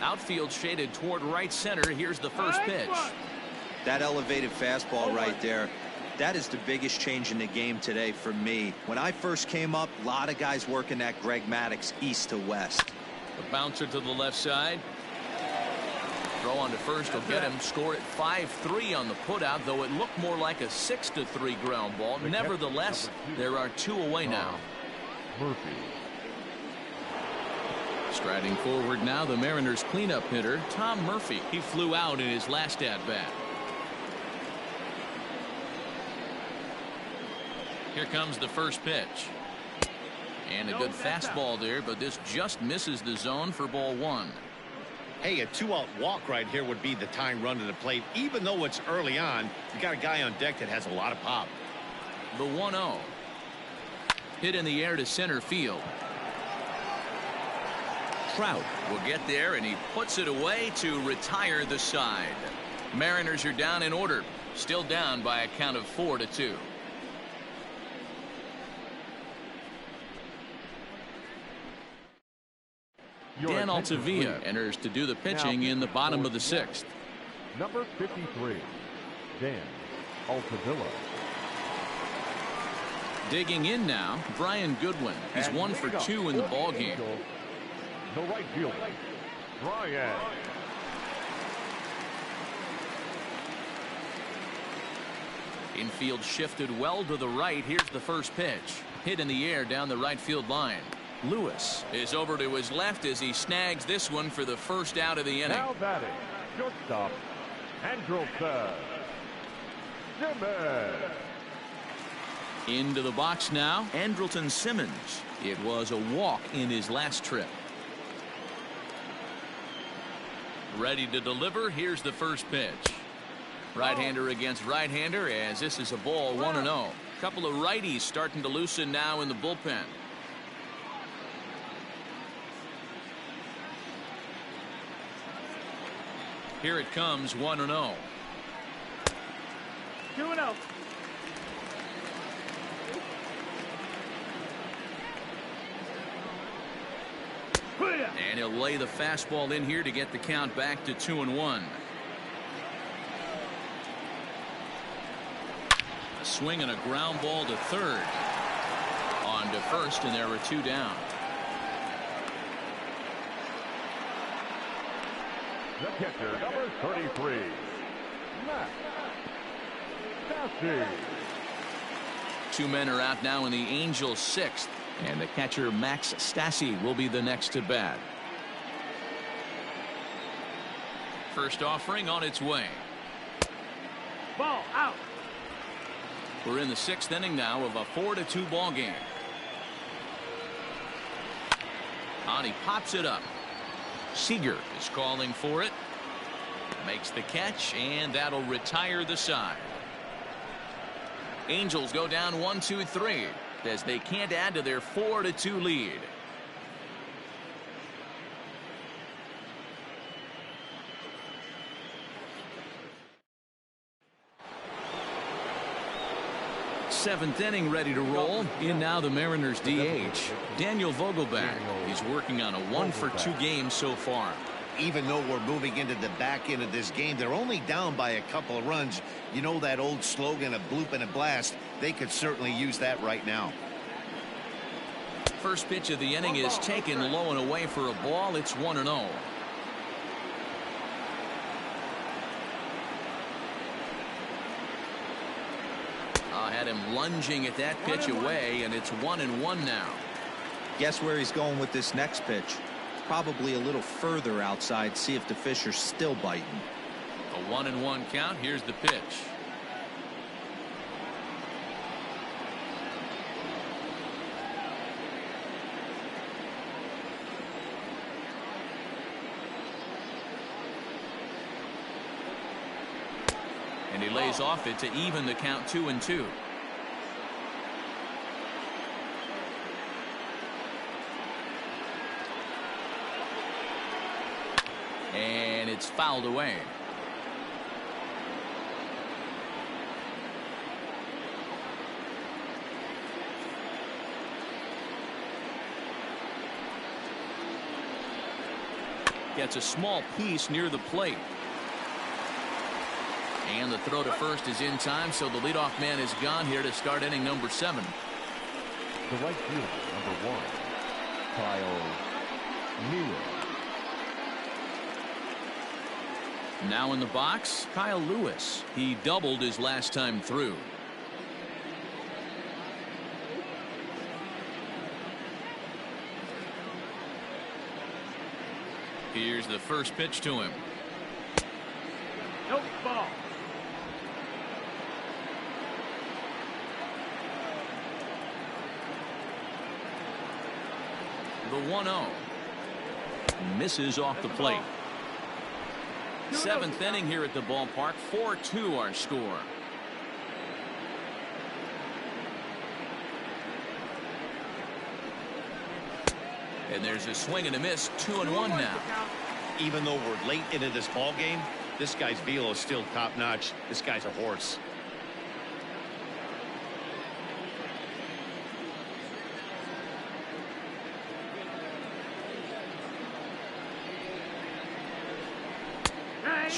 S1: Outfield shaded toward right center. Here's the first pitch.
S4: That elevated fastball right there, that is the biggest change in the game today for me. When I first came up, a lot of guys working that Greg Maddux east to west.
S1: The bouncer to the left side. Throw on to first will get him. Score at 5-3 on the putout, though it looked more like a 6-3 ground ball. Nevertheless, there are 2 away now.
S3: Murphy.
S1: Striding forward now, the Mariners cleanup hitter, Tom Murphy. He flew out in his last at-bat. Here comes the first pitch. And a good fastball there, but this just misses the zone for ball 1.
S2: Hey, a 2-out walk right here would be the time run to the plate. Even though it's early on, you got a guy on deck that has a lot of pop.
S1: The 1-0. Hit in the air to center field. Trout will get there, and he puts it away to retire the side. Mariners are down in order. Still down by a count of 4-2. Dan Altavilla enters to do the pitching in the bottom of the 6th.
S3: Number 53, Dan Altavilla.
S1: Digging in now, Brian Goodwin. He's 1 for 2 in the ball game.
S3: The right fielder, Brian.
S1: Infield shifted well to the right. Here's the first pitch. Hit in the air down the right field line. Lewis is over to his left as he snags this one for the first out of the inning.
S3: Now batting, shortstop, Andrelton Simmons.
S1: Into the box now, Andrelton Simmons. It was a walk in his last trip. Ready to deliver. Here's the first pitch. Right-hander against right-hander as this is a ball 1-0. Couple of righties starting to loosen now in the bullpen. Here it comes, 1-0.
S5: 2-0.
S1: And he'll lay the fastball in here to get the count back to 2-1. A swing and a ground ball to third. On to first, and there were 2 down.
S3: The catcher, number 33, Max Stassi.
S1: 2 men are out now in the Angels' 6th. And the catcher, Max Stassi, will be the next to bat. First offering on its way.
S5: Ball out.
S1: We're in the 6th inning now of a 4-2 ball game. And he pops it up. Seager is calling for it. Makes the catch, and that'll retire the side. Angels go down 1-2-3 as they can't add to their 4-2 lead. Seventh inning ready to roll. In now the Mariners DH, Daniel Vogelbach. He's working on a 1-for-2 game so far.
S2: Even though we're moving into the back end of this game, they're only down by a couple of runs. You know that old slogan, a bloop and a blast. They could certainly use that right now.
S1: First pitch of the inning is taken low and away for a ball. It's 1-0. Had him lunging at that pitch away, and it's 1-1 now.
S4: Guess where he's going with this next pitch? Probably a little further outside. See if the fish are still biting.
S1: A 1-1 count. Here's the pitch. And he lays off it to even the count 2-2. And it's fouled away. Gets a small piece near the plate. And the throw to first is in time, so the leadoff man is gone here to start inning number 7.
S3: The right fielder, number 1, Kyle Mueller.
S1: Now in the box, Kyle Lewis. He doubled his last time through. Here's the first pitch to him.
S5: Nope, ball.
S1: The 1-0. Misses off the plate. 7th inning here at the ballpark. 4-2 our score. And there's a swing and a miss. 2-1 now.
S2: Even though we're late into this ball game, this guy's velo is still top notch. This guy's a horse.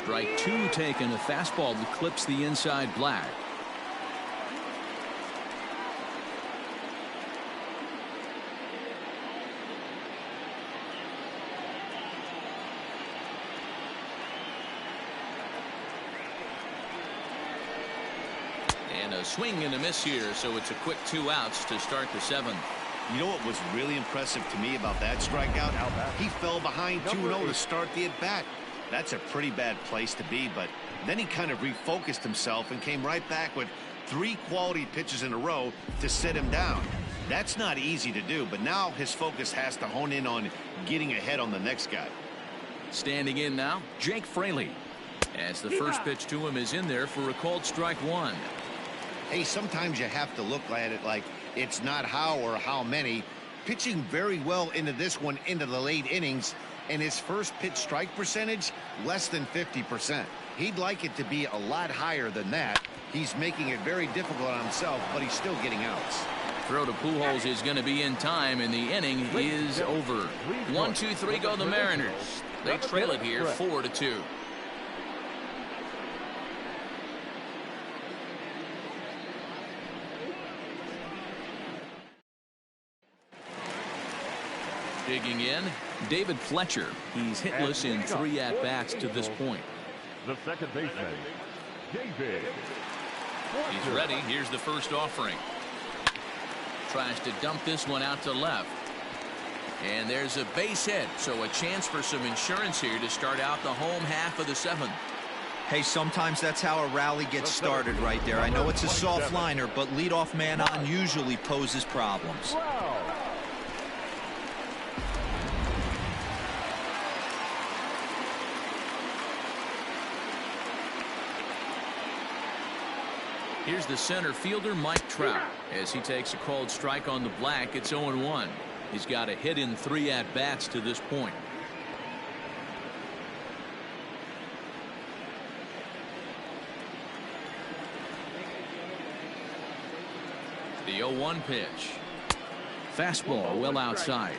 S1: Strike two taken, a fastball that clips the inside black. And a swing and a miss here, so it's a quick 2 outs to start the 7th.
S2: You know what was really impressive to me about that strikeout? He fell behind 2-0 to start the at-bat. That's a pretty bad place to be, but then he kind of refocused himself and came right back with 3 quality pitches in a row to sit him down. That's not easy to do, but now his focus has to hone in on getting ahead on the next guy.
S1: Standing in now, Jake Fraley. As the first pitch to him is in there for a called strike 1.
S2: Hey, sometimes you have to look at it like it's not how or how many. Pitching very well into this one into the late innings, and his first pitch strike percentage less than 50%. He'd like it to be a lot higher than that. He's making it very difficult on himself, but he's still getting outs.
S1: Throw to Pujols is going to be in time, and the inning is over. 1-2-3 go the Mariners. They trail it here 4-2. Digging in, David Fletcher. He's hitless in 3 at-bats to this point.
S3: The second baseman, David.
S1: He's ready. Here's the first offering. Tries to dump this one out to left. And there's a base hit, so a chance for some insurance here to start out the home half of the 7th.
S4: Hey, sometimes that's how a rally gets started right there. I know it's a soft liner, but leadoff man on usually poses problems.
S1: Here's the center fielder, Mike Trout. As he takes a called strike on the black, it's 0-1. He's got a hit in 3 at-bats to this point. The 0-1 pitch. Fastball well outside.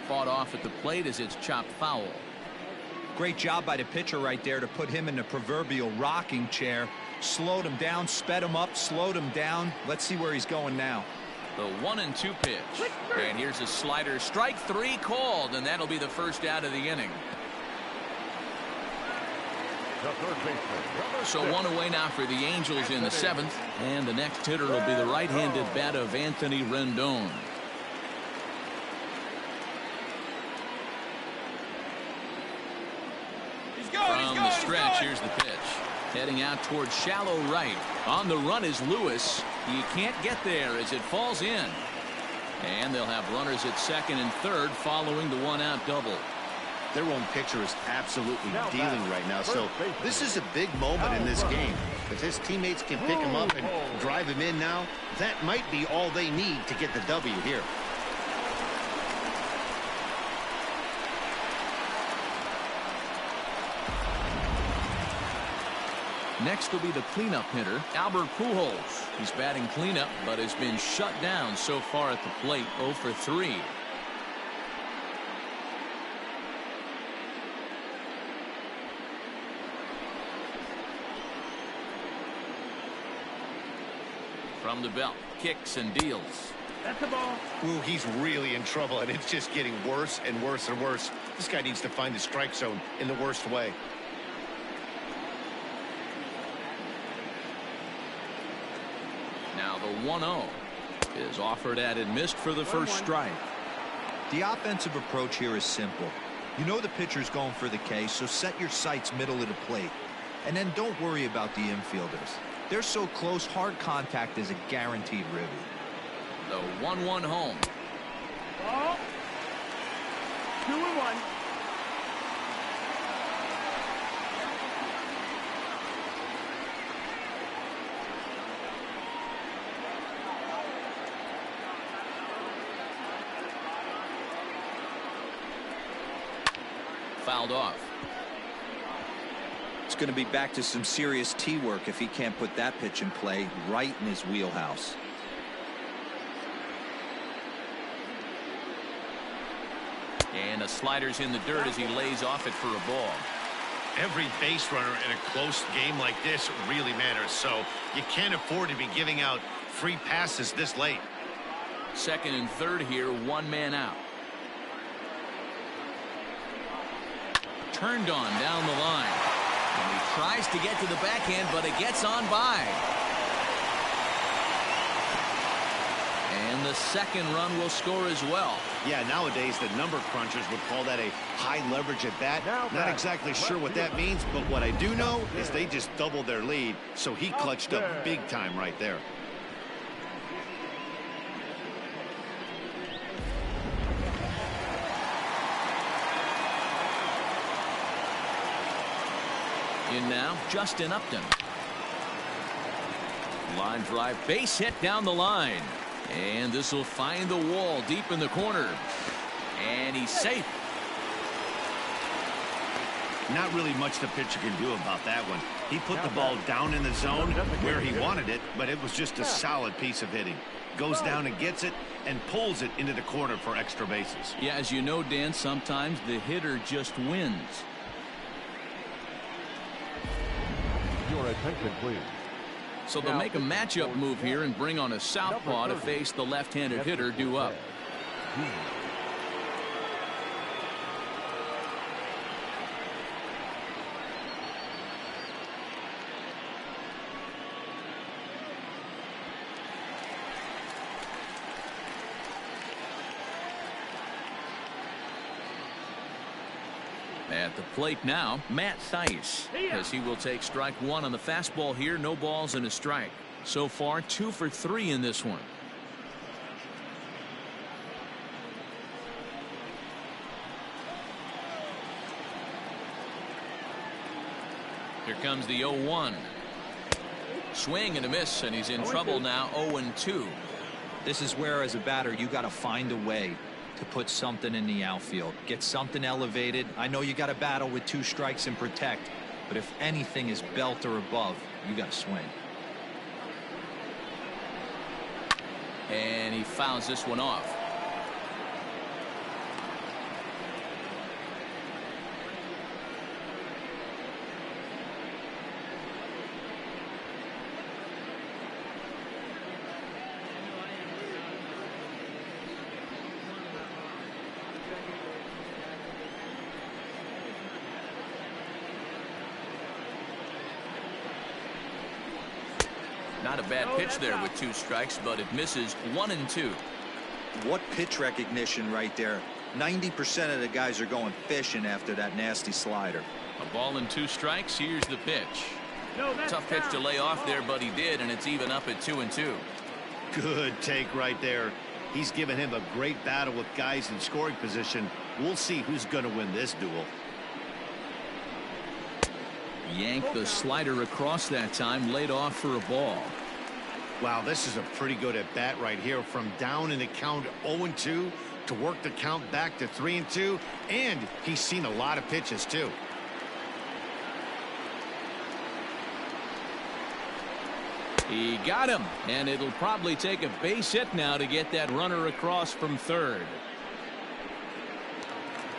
S1: Fought off at the plate as it's chopped foul.
S4: Great job by the pitcher right there to put him in the proverbial rocking chair. Slowed him down, sped him up, slowed him down. Let's see where he's going now.
S1: The 1-2 pitch. And here's a slider. Strike 3 called, and that'll be the first out of the inning. So 1 away now for the Angels in the 7th. And the next hitter will be the right-handed bat of Anthony Rendon. From the stretch, here's the pitch. Heading out towards shallow right. On the run is Lewis. He can't get there as it falls in. And they'll have runners at second and third following the 1-out double.
S2: Their own pitcher is absolutely dealing right now, so this is a big moment in this game. If his teammates can pick him up and drive him in now, that might be all they need to get the W here.
S1: Next will be the cleanup hitter, Albert Pujols. He's batting cleanup, but has been shut down so far at the plate, 0 for 3. From the belt, kicks and deals.
S5: That's the ball.
S2: Ooh, he's really in trouble, and it's just getting worse and worse and worse. This guy needs to find the strike zone in the worst way.
S1: Now the 1-0 is offered at and missed for the first strike.
S4: The offensive approach here is simple. You know the pitcher's going for the K, so set your sights middle of the plate. And then don't worry about the infielders. They're so close, hard contact is a guaranteed ribby.
S1: The 1-1 home.
S5: Ball. 2-1.
S1: Fouled off.
S4: It's going to be back to some serious tee work if he can't put that pitch in play right in his wheelhouse.
S1: And the slider's in the dirt as he lays off it for a ball.
S2: Every base runner in a close game like this really matters, so you can't afford to be giving out free passes this late.
S1: Second and third here, one man out. Turned on down the line. And he tries to get to the backhand, but it gets on by. And the second run will score as well.
S2: Yeah, nowadays the number crunchers would call that a high leverage at bat. Not exactly sure what that means, but what I do know is they just doubled their lead, so he clutched up big time right there.
S1: In now, Justin Upton. Line drive, base hit down the line. And this will find the wall deep in the corner. And he's safe.
S2: Not really much the pitcher can do about that one. He put the ball down in the zone where he wanted it, but it was just a solid piece of hitting. Goes down and gets it and pulls it into the corner for extra bases.
S1: Yeah, as you know, Dan, sometimes the hitter just wins.
S3: Your attention, please.
S1: So they'll make a matchup move here and bring on a southpaw to face the left-handed hitter due up. At the plate now, Matt Thaiss, as he will take strike one on the fastball here. No balls and a strike. So far, 2 for 3 in this one. Here comes the 0-1. Swing and a miss, and he's in trouble now. 0-2.
S4: This is where, as a batter, you got to find a way to put something in the outfield. Get something elevated. I know you got to battle with 2 strikes and protect, but if anything is belt or above, you got to swing.
S1: And he fouls this one off. Not a bad pitch there with 2 strikes, but it misses. 1-2.
S4: What pitch recognition right there. 90% of the guys are going fishing after that nasty slider.
S1: A ball and 2 strikes. Here's the pitch. Tough pitch to lay off there, but he did, and it's even up at 2-2.
S2: Good take right there. He's given him a great battle with guys in scoring position. We'll see who's going to win this duel.
S1: Yanked the slider across that time, laid off for a ball.
S2: Wow, this is a pretty good at bat right here. From down in the count 0-2 to work the count back to 3-2, and he's seen a lot of pitches too.
S1: He got him, and it'll probably take a base hit now to get that runner across from third.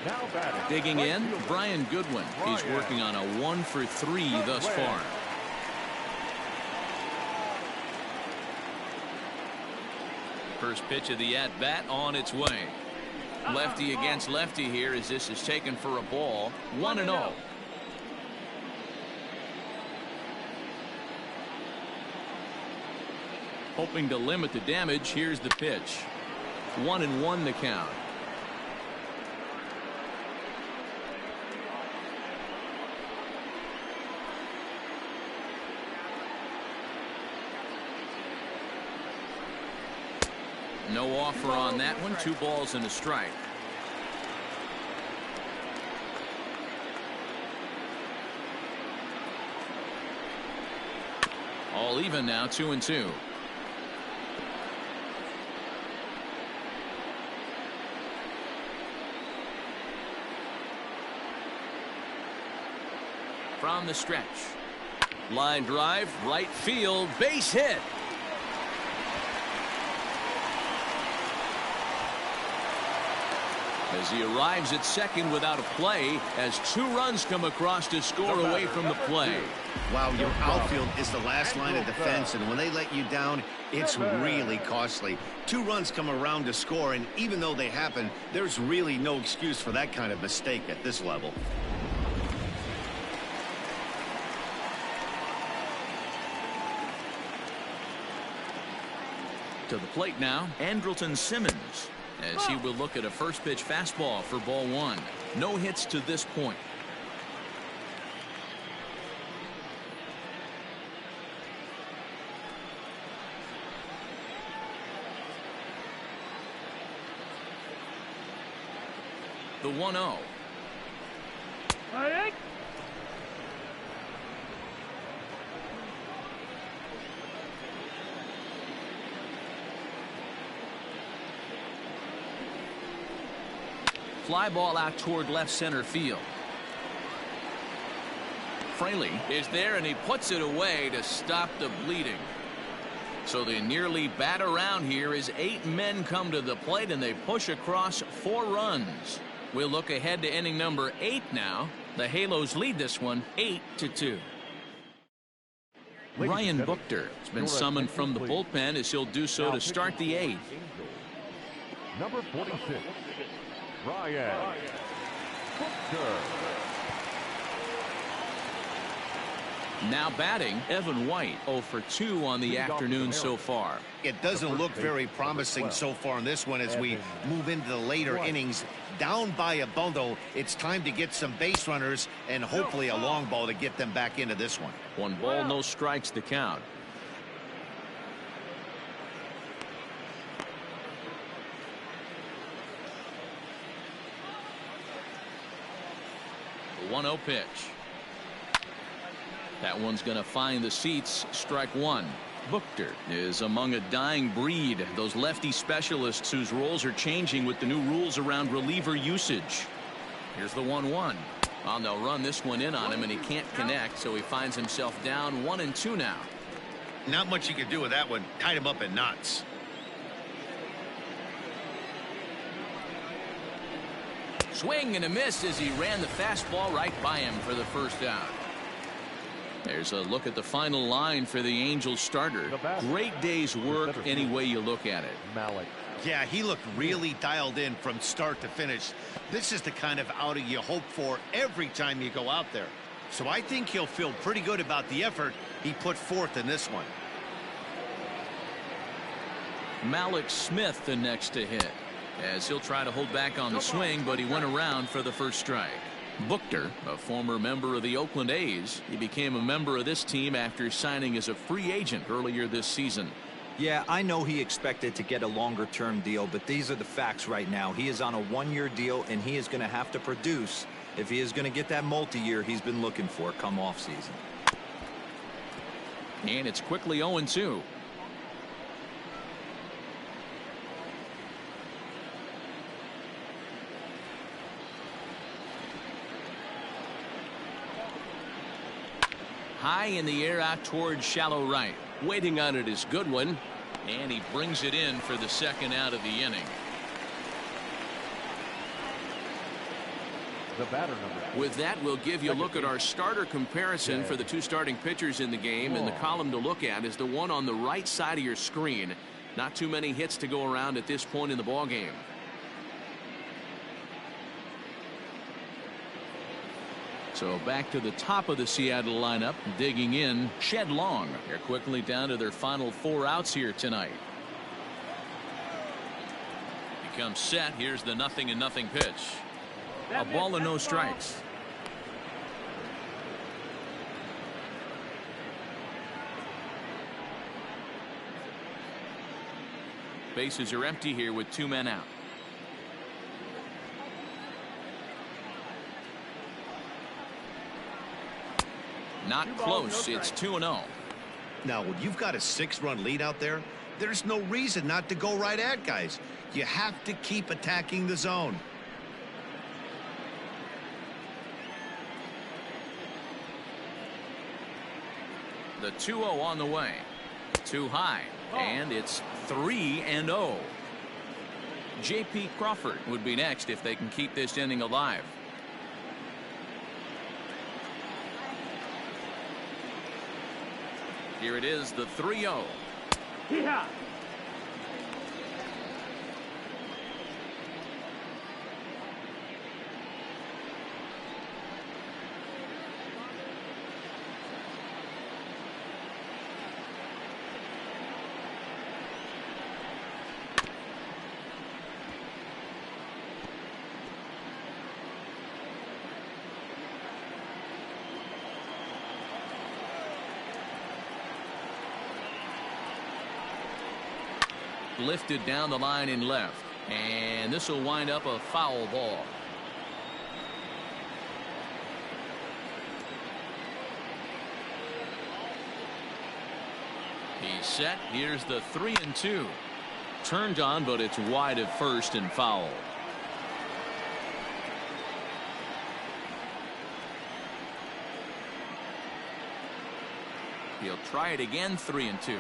S3: Now batting.
S1: Digging in, Brian Goodwin. He's working on a 1 for 3 thus far. First pitch of the at-bat on its way. Lefty against lefty here as this is taken for a ball. 1-0. Hoping to limit the damage. Here's the pitch. 1-1 the count. No offer on that one. 2 balls and a strike. All even now. 2-2. From the stretch. Line drive, right field, base hit. as he arrives at second without a play as 2 runs come across to score away from the play.
S2: Wow, your outfield is the last line of defense, and when they let you down, it's really costly. 2 runs come around to score, and even though they happen, there's really no excuse for that kind of mistake at this level.
S1: To the plate now, Andrelton Simmons, as he will look at a first pitch fastball for ball 1. No hits to this point. The 1-0. Fly ball out toward left center field. Fraley is there, and he puts it away to stop the bleeding. So they nearly bat around here as 8 men come to the plate, and they push across 4 runs. We'll look ahead to inning number 8 now. The Halos lead this one 8-2. Ryan Buchter has been summoned from the bullpen as he'll do so to start the 8th.
S3: Number 46, Ryan Buchter.
S1: Now batting, Evan White, 0 for 2 on the afternoon so far.
S2: It doesn't look very promising so far in this one as we move into the later innings. Down by a bundle, it's time to get some base runners and hopefully a long ball to get them back into this one.
S1: 1 ball, no strikes to count. The 1-0 pitch. That one's going to find the seats. Strike 1. Buchter is among a dying breed, those lefty specialists whose roles are changing with the new rules around reliever usage. Here's the 1-1. Well, they'll run this one in on him, and he can't connect, so he finds himself down 1-2 now.
S2: Not much you can do with that one. Tied him up in knots.
S1: Swing and a miss as he ran the fastball right by him for the first out. There's a look at the final line for the Angels starter. Great day's work any way you look at it.
S3: Malik.
S2: Yeah, he looked really dialed in from start to finish. This is the kind of outing you hope for every time you go out there. So I think he'll feel pretty good about the effort he put forth in this one.
S1: Malik Smith the next to hit, as he'll try to hold back on the swing, but he went around for the first strike. Buchter, a former member of the Oakland A's, he became a member of this team after signing as a free agent earlier this season.
S4: Yeah, I know he expected to get a longer-term deal, but these are the facts right now. He is on a 1-year deal, and he is going to have to produce if he is going to get that multi-year he's been looking for come off season.
S1: And it's quickly 0-2. High in the air out towards shallow right.
S6: Waiting on it is Goodwin.
S1: And he brings it in for the second out of the inning.
S3: The batter number.
S1: With that, we'll give you a look at our starter comparison for the 2 starting pitchers in the game. And the column to look at is the one on the right side of your screen. Not too many hits to go around at this point in the ball game. So back to the top of the Seattle lineup, digging in, Shed Long. They're quickly down to their final 4 outs here tonight. He comes set. Here's the 0-0 pitch. A ball and no strikes. Bases are empty here with 2 men out. Not close. It's 2-0.
S2: Now, when you've got a 6-run lead out there, there's no reason not to go right at guys. You have to keep attacking the zone.
S1: The 2-0 on the way. Too high. And it's 3-0. J.P. Crawford would be next if they can keep this inning alive. Here it is, the 3-0.
S5: Yeah.
S1: Lifted down the line in left, and this will wind up a foul ball. He's set. Here's the 3-2. Turned on, but it's wide of first and foul. He'll try it again. 3-2.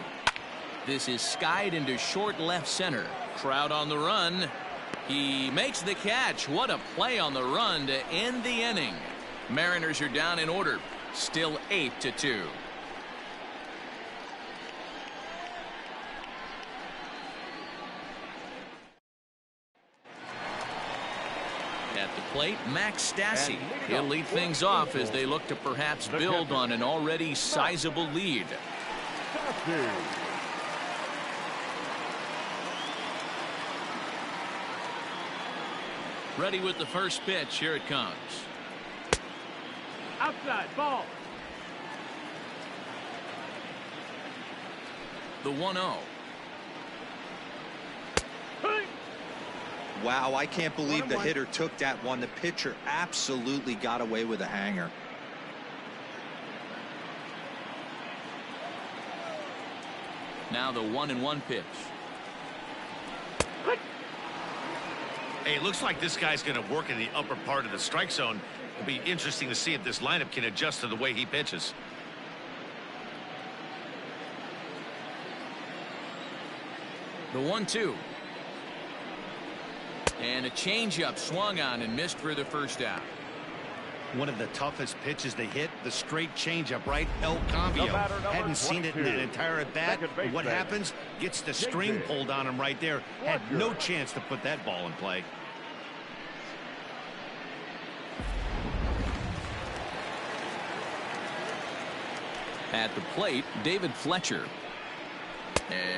S1: This is skied into short left center. Trout on the run. He makes the catch. What a play on the run to end the inning. Mariners are down in order. Still 8-2. At the plate, Max Stassi. He'll lead things off as they look to perhaps build on an already sizable lead. Ready with the first pitch. Here it comes.
S5: Outside ball.
S1: The 1-0.
S4: Wow, I can't believe the hitter took that one. The pitcher absolutely got away with a hanger.
S1: Now the 1-1 pitch.
S2: Hey, it looks like this guy's going to work in the upper part of the strike zone. It'll be interesting to see if this lineup can adjust to the way he pitches.
S1: The 1-2. And a changeup swung on and missed for the first out.
S2: One of the toughest pitches to hit, the straight changeup, right? El Cambio. Hadn't seen it in that entire at bat. What happens? Gets the string pulled on him right there. Had no chance to put that ball in play.
S1: At the plate, David Fletcher.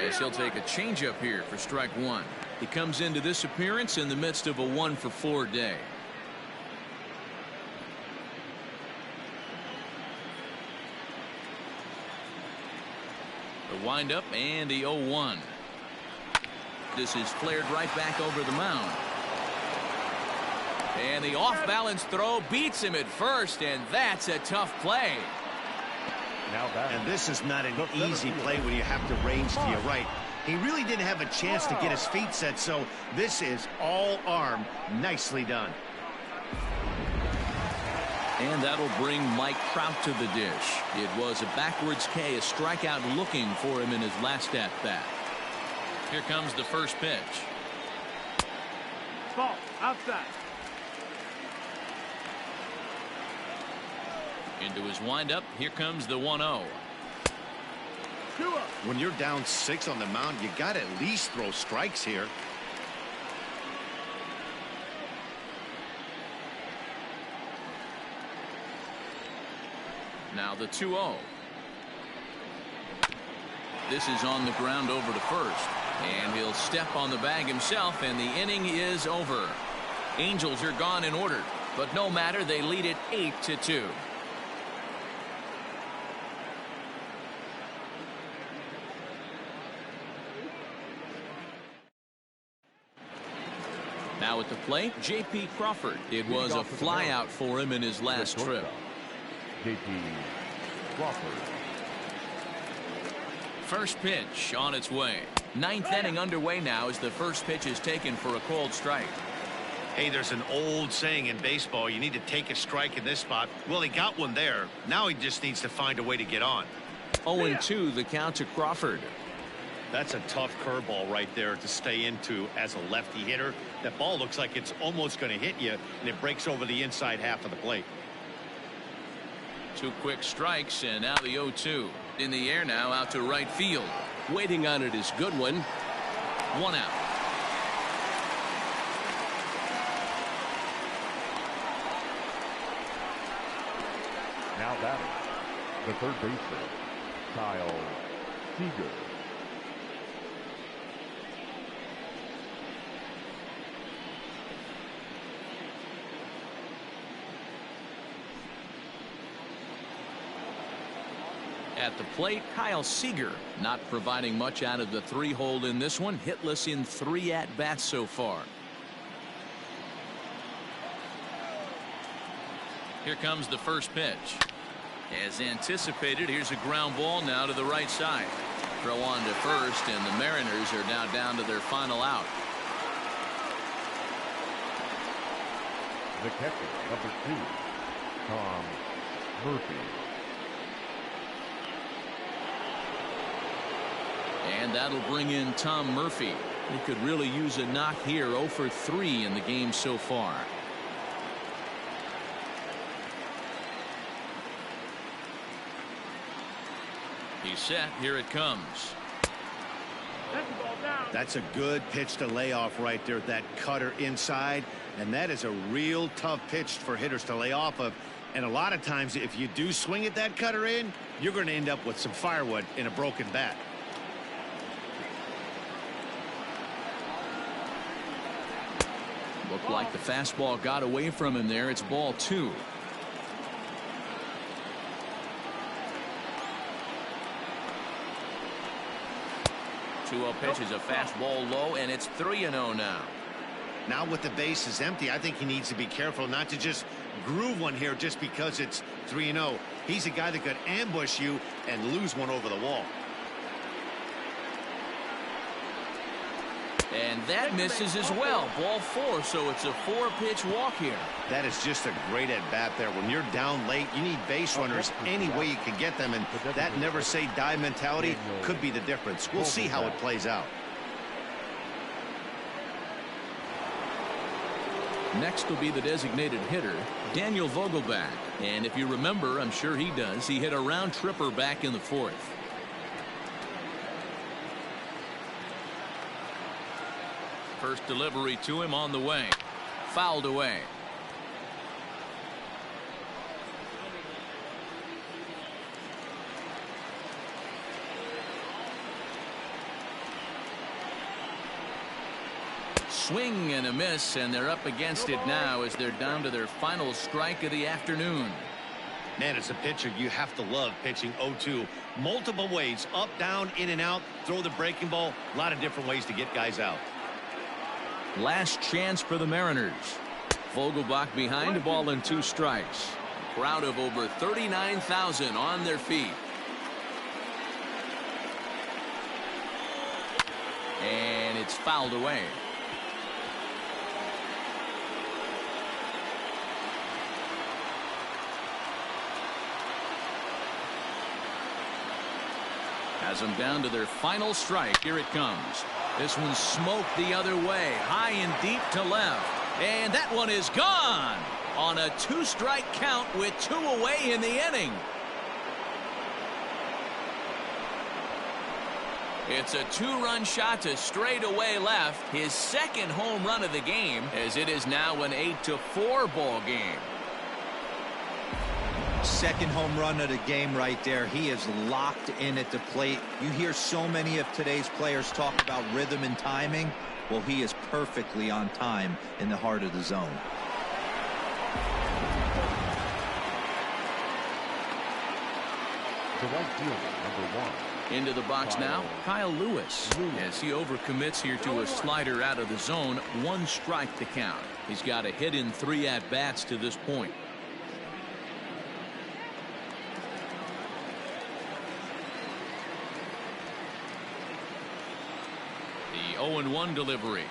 S1: As he'll take a changeup here for strike one. He comes into this appearance in the midst of a 1-for-4 day. The windup and the 0-1. This is flared right back over the mound. And the off-balance throw beats him at first, and that's a tough play.
S2: And this is not an easy play when you have to range to your right. He really didn't have a chance to get his feet set, so this is all arm. Nicely done.
S1: And that'll bring Mike Trout to the dish. It was a backwards K, a strikeout looking for him in his last at-bat. Here comes the first pitch.
S5: Ball outside.
S1: Into his windup. Here comes the 1-0.
S2: When you're down 6 on the mound, you got to at least throw strikes here.
S1: Now the 2-0. This is on the ground over to first. And he'll step on the bag himself, and the inning is over. Angels are gone in order. But no matter, they lead it 8-2. Now at the plate, J.P. Crawford. It was a flyout for him in his last trip.
S3: J.P. Crawford.
S1: First pitch on its way. Ninth inning underway now as the first pitch is taken for a called strike.
S2: Hey, there's an old saying in baseball, you need to take a strike in this spot. Well, he got one there. Now he just needs to find a way to get on.
S1: 0-2 the count to Crawford.
S2: That's a tough curveball right there to stay into as a lefty hitter. That ball looks like it's almost going to hit you, and it breaks over the inside half of the plate.
S1: 2 quick strikes, and now the 0-2. In the air now, out to right field.
S6: Waiting on it is Goodwin.
S1: 1 out.
S3: Now batting, the third baseman, Kyle Seager.
S1: At the plate, Kyle Seager not providing much out of the 3-hole in this one. Hitless in 3 at-bats so far. Here comes the first pitch. As anticipated, here's a ground ball now to the right side. Throw on to first, and the Mariners are now down to their final out.
S3: The catcher, number 2, Tom Murphy.
S1: And that'll bring in Tom Murphy. He could really use a knock here. 0 for 3 in the game so far. He's set. Here it comes.
S2: That's a good pitch to lay off right there. That cutter inside. And that is a real tough pitch for hitters to lay off of. And a lot of times, if you do swing at that cutter in, you're going to end up with some firewood in a broken bat.
S1: Looked like the fastball got away from him there. It's ball 2. 2-0 pitch is a fastball low, and it's 3-0 now.
S2: Now with the bases empty, I think he needs to be careful not to just groove one here just because it's 3-0. He's a guy that could ambush you and lose one over the wall.
S1: And that misses as well. Ball 4, so it's a 4-pitch walk here.
S2: That is just a great at-bat there. When you're down late, you need base runners any way you can get them, and that never say die mentality could be the difference. We'll see how it plays out.
S1: Next will be the designated hitter, Daniel Vogelbach. And if you remember, I'm sure he does, he hit a round tripper back in the 4th. First delivery to him on the way. Fouled away. Swing and a miss, and they're up against it now as they're down to their final strike of the afternoon.
S2: Man, as a pitcher, you have to love pitching 0-2. Multiple ways, up, down, in and out, throw the breaking ball. A lot of different ways to get guys out.
S1: Last chance for the Mariners. Vogelbach behind, a ball and 2 strikes. A crowd of over 39,000 on their feet. And it's fouled away. Has them down to their final strike. Here it comes. This one's smoked the other way, high and deep to left. And that one is gone on a 2-strike count with 2 away in the inning. It's a 2-run shot to straightaway left. His second home run of the game, as it is now an 8-4 ball game.
S4: Second home run of the game right there. He is locked in at the plate. You hear so many of today's players talk about rhythm and timing. Well, he is perfectly on time in the heart of the zone.
S3: The right fielder, number 1.
S1: Into the box now, Kyle Lewis. As he overcommits here to a slider out of the zone. 1 strike to count. He's got a hit in 3 at-bats to this point. The 0-1 delivery.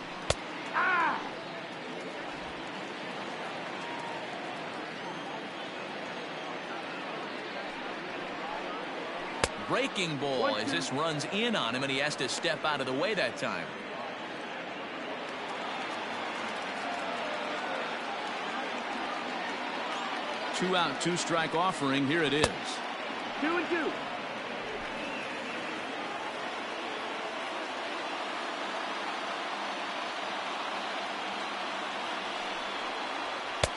S1: breaking ball as this runs in on him, and he has to step out of the way that time. Two out, two strike offering. Here it is.
S5: 2-2.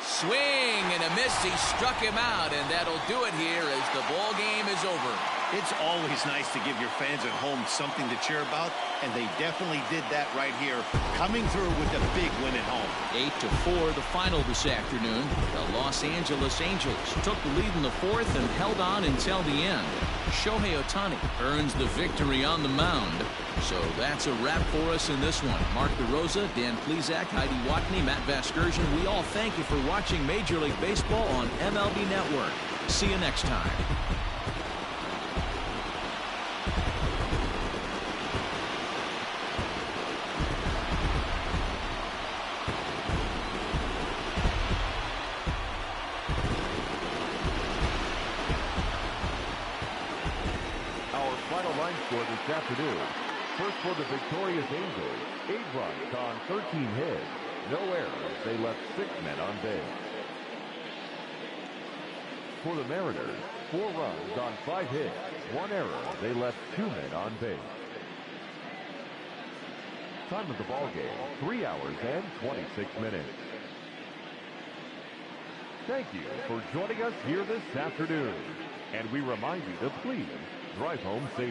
S1: Swing and a miss. He struck him out, and that'll do it here as the ball game is over.
S2: It's always nice to give your fans at home something to cheer about, and they definitely did that right here, coming through with a big win at home.
S1: 8-4 the final this afternoon. The Los Angeles Angels took the lead in the fourth and held on until the end. Shohei Ohtani earns the victory on the mound. So that's a wrap for us in this one. Mark DeRosa, Dan Plesac, Heidi Watney, Matt Vasgersian, we all thank you for watching Major League Baseball on MLB Network. See you next time.
S3: Final line score this afternoon. First for the victorious Angels, 8 runs on 13 hits. No errors. They left 6 men on base. For the Mariners, 4 runs on 5 hits. 1 error. They left 2 men on base. Time of the ball game, 3 hours and 26 minutes. Thank you for joining us here this afternoon. And we remind you to please drive home safe.